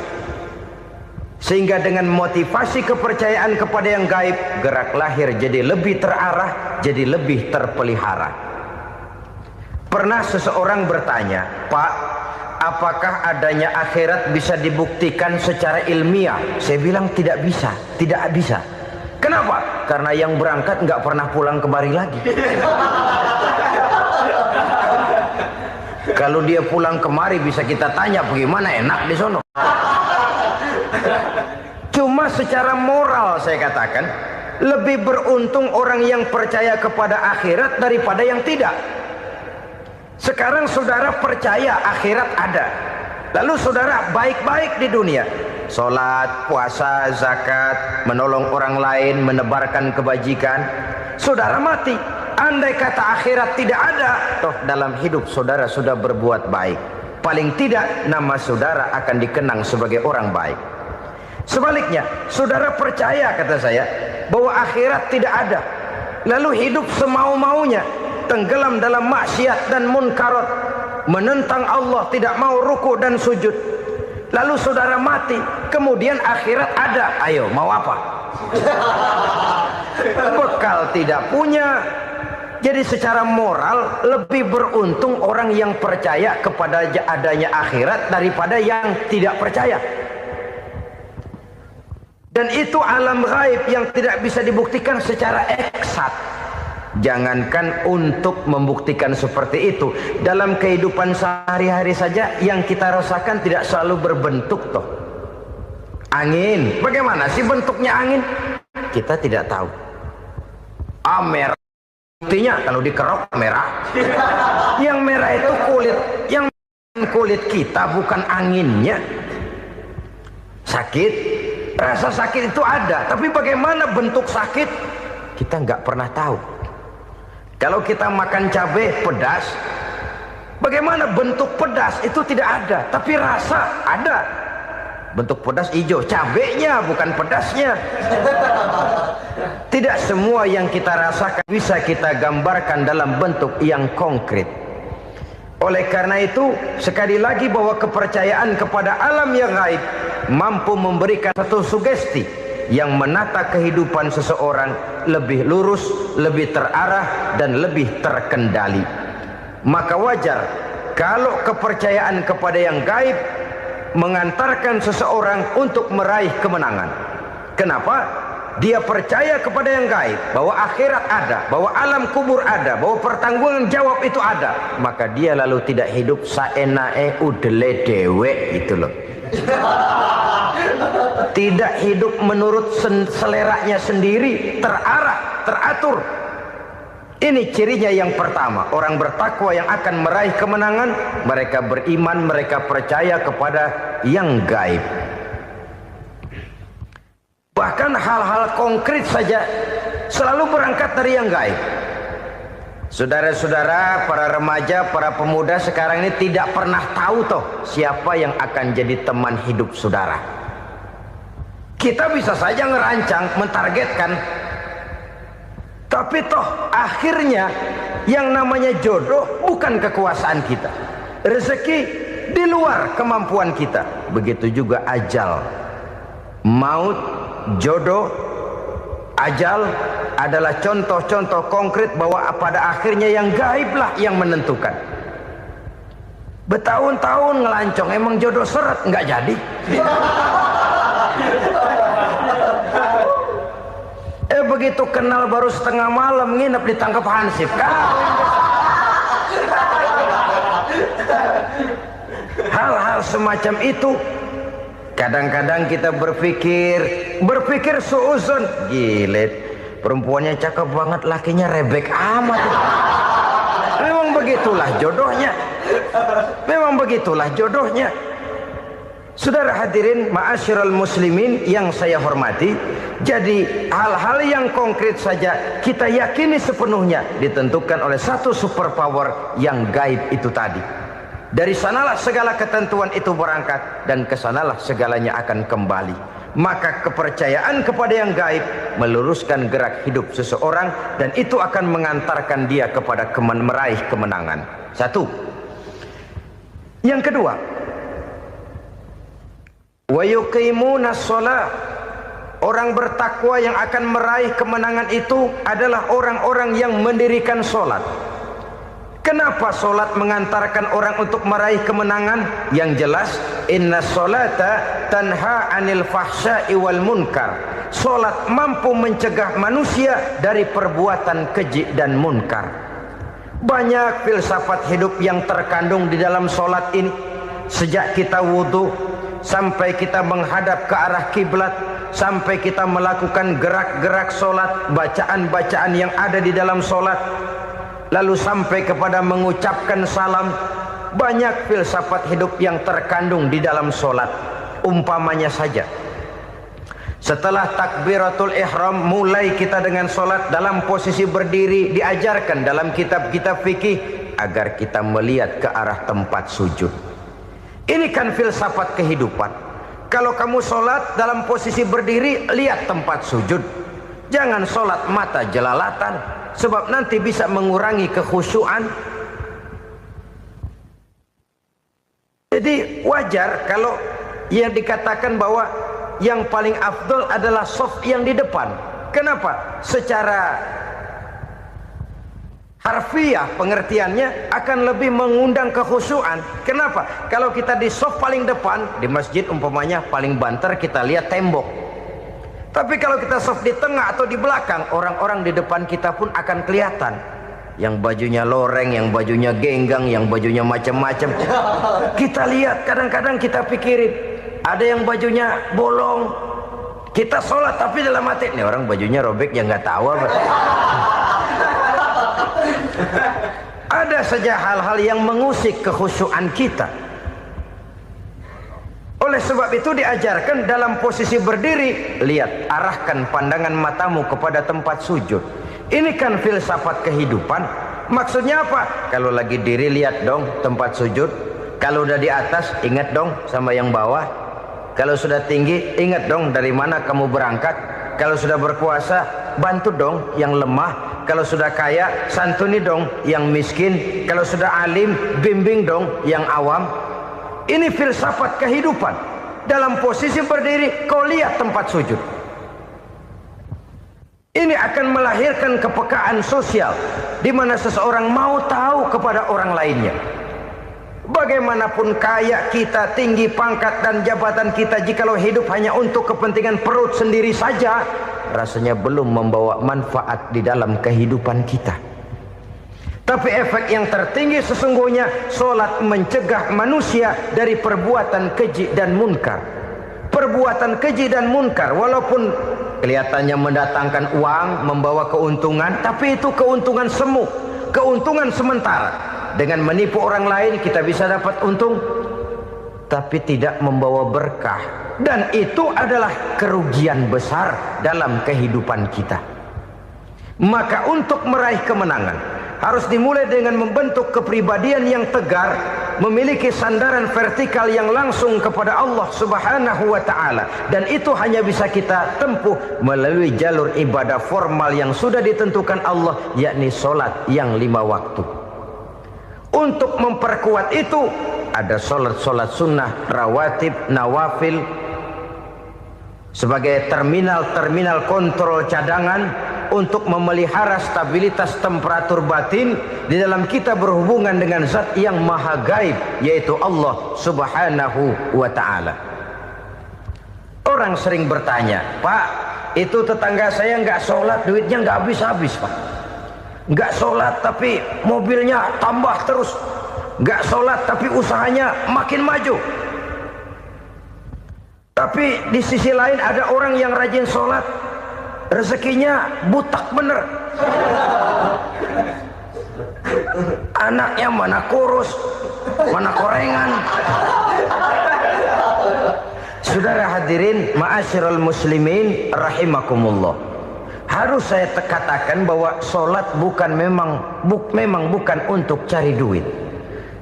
sehingga dengan motivasi kepercayaan kepada yang gaib, gerak lahir jadi lebih terarah, jadi lebih terpelihara. Pernah seseorang bertanya, "Pak, apakah adanya akhirat bisa dibuktikan secara ilmiah?" Saya bilang tidak bisa, tidak bisa. Kenapa? Karena yang berangkat nggak pernah pulang kembali lagi. Kalau dia pulang kemari bisa kita tanya bagaimana enak di sono. Cuma secara moral saya katakan, lebih beruntung orang yang percaya kepada akhirat daripada yang tidak. Sekarang saudara percaya akhirat ada, lalu saudara baik-baik di dunia, sholat, puasa, zakat, menolong orang lain, menebarkan kebajikan. Saudara mati, andai kata akhirat tidak ada, toh dalam hidup saudara sudah berbuat baik. Paling tidak nama saudara akan dikenang sebagai orang baik. Sebaliknya, saudara percaya, kata saya, bahwa akhirat tidak ada, lalu hidup semau-maunya, tenggelam dalam maksiat dan munkarat, menentang Allah, tidak mau ruku dan sujud. Lalu saudara mati, kemudian akhirat ada, ayo mau apa? Bekal tidak punya. Jadi secara moral lebih beruntung orang yang percaya kepada adanya akhirat daripada yang tidak percaya. Dan itu alam gaib yang tidak bisa dibuktikan secara eksat. Jangankan untuk membuktikan seperti itu, dalam kehidupan sehari-hari saja yang kita rasakan tidak selalu berbentuk toh. Angin, bagaimana sih bentuknya angin? Kita tidak tahu. Merah, buktinya kalau dikerok merah. Yang merah itu kulit, yang kulit kita bukan anginnya. Sakit, rasa sakit itu ada, tapi bagaimana bentuk sakit kita nggak pernah tahu. Kalau kita makan cabai pedas, bagaimana bentuk pedas itu tidak ada, tapi rasa ada. Bentuk pedas hijau, cabainya bukan pedasnya. Tidak semua yang kita rasakan bisa kita gambarkan dalam bentuk yang konkret. Oleh karena itu, sekali lagi bahwa kepercayaan kepada alam yang gaib mampu memberikan satu sugesti yang menata kehidupan seseorang lebih lurus, lebih terarah, dan lebih terkendali. Maka wajar kalau kepercayaan kepada yang gaib mengantarkan seseorang untuk meraih kemenangan. Kenapa? Dia percaya kepada yang gaib, bahwa akhirat ada, bahwa alam kubur ada, bahwa pertanggungan jawab itu ada. Maka dia lalu tidak hidup saenae udele dewe, itu loh. Tidak hidup menurut seleranya sendiri, terarah, teratur. Ini cirinya yang pertama. Orang bertakwa yang akan meraih kemenangan, mereka beriman, mereka percaya kepada yang gaib. Bahkan hal-hal konkret saja selalu berangkat dari yang gaib. Saudara-saudara, para remaja, para pemuda sekarang ini tidak pernah tahu toh siapa yang akan jadi teman hidup saudara. Kita bisa saja ngerancang, mentargetkan, tapi toh akhirnya yang namanya jodoh bukan kekuasaan kita. Rezeki di luar kemampuan kita. Begitu juga ajal. Maut, jodoh, ajal adalah contoh-contoh konkret bahwa pada akhirnya yang gaiblah yang menentukan. Bertahun-tahun ngelancong, emang jodoh seret, nggak jadi. Begitu kenal baru setengah malam nginep ditangkap hansip kan. Hal-hal semacam itu kadang-kadang kita berpikir suuzon, gilet, perempuannya cakep banget, lakinya rebek amat. Memang begitulah jodohnya. Memang begitulah jodohnya. Saudara hadirin ma'asyiral muslimin yang saya hormati, jadi hal-hal yang konkret saja kita yakini sepenuhnya ditentukan oleh satu superpower yang gaib itu tadi. Dari sanalah segala ketentuan itu berangkat dan kesanalah segalanya akan kembali. Maka kepercayaan kepada yang gaib meluruskan gerak hidup seseorang dan itu akan mengantarkan dia kepada meraih kemenangan. Satu. Yang kedua, wa yuqimuna shalah. Orang bertakwa yang akan meraih kemenangan itu adalah orang-orang yang mendirikan sholat. Kenapa sholat mengantarkan orang untuk meraih kemenangan? Yang jelas, inna sholata tanha anil fahsya'i wal munkar. Sholat mampu mencegah manusia dari perbuatan keji dan munkar. Banyak filsafat hidup yang terkandung di dalam sholat ini. Sejak kita wudhu sampai kita menghadap ke arah kiblat, sampai kita melakukan gerak-gerak sholat, bacaan-bacaan yang ada di dalam sholat, lalu sampai kepada mengucapkan salam. Banyak filsafat hidup yang terkandung di dalam sholat. Umpamanya saja, setelah takbiratul ihram mulai kita dengan sholat dalam posisi berdiri, diajarkan dalam kitab-kitab fikih agar kita melihat ke arah tempat sujud. Ini kan filsafat kehidupan. Kalau kamu sholat dalam posisi berdiri, lihat tempat sujud. Jangan sholat mata jelalatan, sebab nanti bisa mengurangi kekhusyuan. Jadi wajar kalau yang dikatakan bahwa yang paling afdol adalah shaf yang di depan. Kenapa? Secara harfiah pengertiannya akan lebih mengundang kekhusyuan. Kenapa? Kalau kita di shaf paling depan di masjid umpamanya paling banter, kita lihat tembok. Tapi kalau kita shaf di tengah atau di belakang, orang-orang di depan kita pun akan kelihatan. Yang bajunya loreng, yang bajunya genggang, yang bajunya macam-macam. Kita lihat, kadang-kadang kita pikirin, ada yang bajunya bolong. Kita sholat tapi dalam hati, nih orang bajunya robek, yang nggak tahu apa. Ada saja hal-hal yang mengusik kekhusyuan kita. Oleh sebab itu diajarkan dalam posisi berdiri, lihat, arahkan pandangan matamu kepada tempat sujud. Ini kan filsafat kehidupan. Maksudnya apa? Kalau lagi diri lihat dong tempat sujud. Kalau udah di atas ingat dong sama yang bawah. Kalau sudah tinggi ingat dong dari mana kamu berangkat. Kalau sudah berkuasa bantu dong yang lemah. Kalau sudah kaya santuni dong yang miskin. Kalau sudah alim bimbing dong yang awam. Ini filsafat kehidupan. Dalam posisi berdiri kau lihat tempat sujud. Ini akan melahirkan kepekaan sosial, di mana seseorang mau tahu kepada orang lainnya. Bagaimanapun kaya kita, tinggi pangkat dan jabatan kita, jikalau hidup hanya untuk kepentingan perut sendiri saja, rasanya belum membawa manfaat di dalam kehidupan kita. Tapi efek yang tertinggi sesungguhnya, sholat mencegah manusia dari perbuatan keji dan munkar. Perbuatan keji dan munkar, walaupun kelihatannya mendatangkan uang, membawa keuntungan, tapi itu keuntungan semu, keuntungan sementara. Dengan menipu orang lain kita bisa dapat untung, tapi tidak membawa berkah. Dan itu adalah kerugian besar dalam kehidupan kita. Maka untuk meraih kemenangan harus dimulai dengan membentuk kepribadian yang tegar, memiliki sandaran vertikal yang langsung kepada Allah Subhanahu wa ta'ala. Dan itu hanya bisa kita tempuh melalui jalur ibadah formal yang sudah ditentukan Allah, yakni sholat yang 5 waktu. Untuk memperkuat itu ada sholat-sholat sunnah, rawatib, nawafil sebagai terminal-terminal kontrol cadangan untuk memelihara stabilitas temperatur batin di dalam kita berhubungan dengan zat yang maha gaib, yaitu Allah Subhanahu wa ta'ala. Orang sering bertanya, Pak, itu tetangga saya nggak sholat, duitnya nggak habis-habis, Pak. Nggak sholat tapi mobilnya tambah terus. Nggak sholat tapi usahanya makin maju. Tapi di sisi lain ada orang yang rajin sholat, rezekinya butak bener. Anaknya mana kurus, mana korengan. Saudara hadirin ma'asyiral muslimin rahimakumullah. Harus saya katakan bahwa sholat memang bukan untuk cari duit.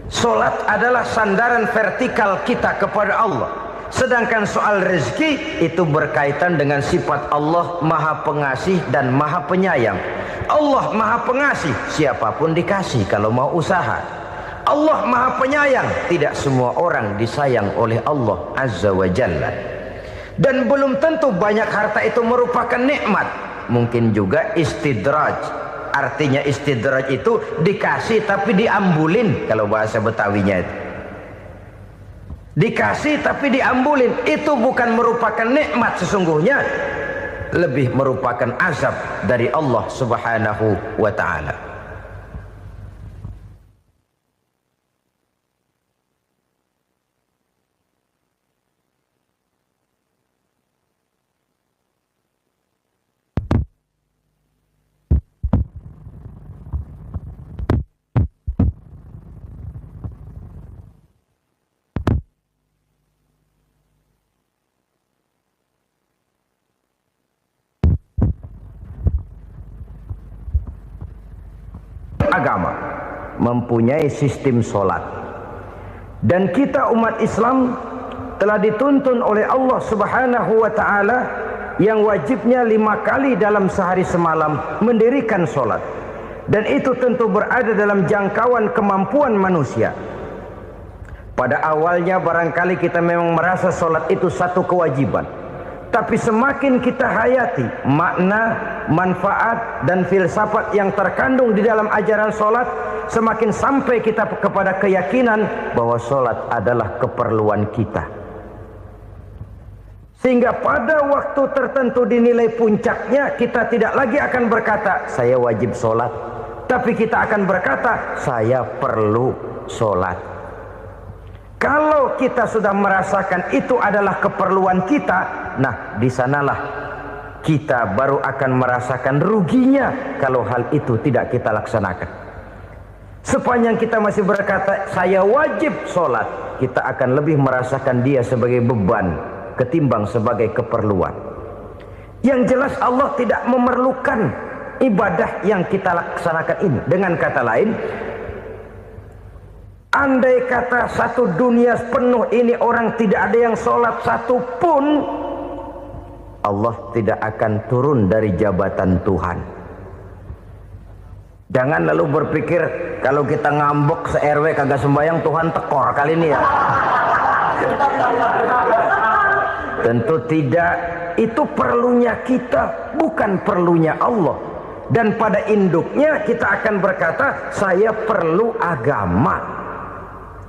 Sholat adalah sandaran vertikal kita kepada Allah. Sedangkan soal rezeki itu berkaitan dengan sifat Allah maha pengasih dan maha penyayang. Allah maha pengasih, siapapun dikasih kalau mau usaha. Allah maha penyayang, tidak semua orang disayang oleh Allah Azza wa Jalla. Dan belum tentu banyak harta itu merupakan nikmat. Mungkin juga istidraj. Artinya istidraj itu dikasih tapi diambulin, kalau bahasa Betawinya itu. Dikasih tapi diambulin, itu bukan merupakan nikmat sesungguhnya, lebih merupakan azab dari Allah Subhanahu wa ta'ala. Agama mempunyai sistem sholat, dan kita umat Islam telah dituntun oleh Allah Subhanahu wa ta'ala yang wajibnya 5 kali dalam sehari semalam mendirikan solat. Dan itu tentu berada dalam jangkauan kemampuan manusia. Pada awalnya barangkali kita memang merasa solat itu satu kewajiban. Tapi semakin kita hayati makna, manfaat dan filsafat yang terkandung di dalam ajaran solat, semakin sampai kita kepada keyakinan bahwa solat adalah keperluan kita. Sehingga pada waktu tertentu dinilai puncaknya, kita tidak lagi akan berkata saya wajib solat, tapi kita akan berkata saya perlu solat. Kalau kita sudah merasakan itu adalah keperluan kita, nah di sanalah kita baru akan merasakan ruginya kalau hal itu tidak kita laksanakan. Sepanjang kita masih berkata saya wajib sholat, kita akan lebih merasakan dia sebagai beban ketimbang sebagai keperluan. Yang jelas Allah tidak memerlukan ibadah yang kita laksanakan ini. Dengan kata lain, andai kata satu dunia penuh ini orang tidak ada yang sholat satu pun, Allah tidak akan turun dari jabatan Tuhan. Jangan lalu berpikir kalau kita ngambek se-RW kagak sembahyang Tuhan tekor kali ini ya. Tentu tidak. Itu perlunya kita, bukan perlunya Allah. Dan pada induknya kita akan berkata saya perlu agama.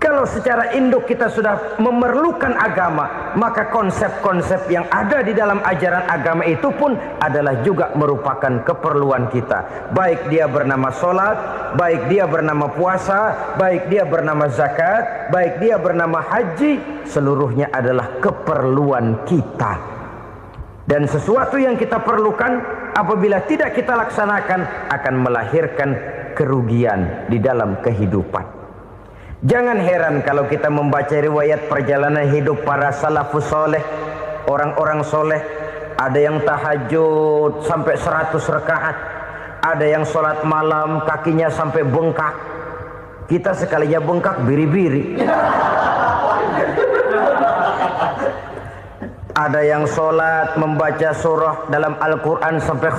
Kalau secara induk kita sudah memerlukan agama, maka konsep-konsep yang ada di dalam ajaran agama itu pun adalah juga merupakan keperluan kita. Baik dia bernama sholat, baik dia bernama puasa, baik dia bernama zakat, baik dia bernama haji, seluruhnya adalah keperluan kita. Dan sesuatu yang kita perlukan apabila tidak kita laksanakan akan melahirkan kerugian di dalam kehidupan. Jangan heran kalau kita membaca riwayat perjalanan hidup para salafus soleh, orang-orang soleh. Ada yang tahajud sampai 100 rakaat, ada yang sholat malam kakinya sampai bengkak. Kita sekalinya bengkak biri-biri. Ada yang sholat membaca surah dalam Al-Quran sampai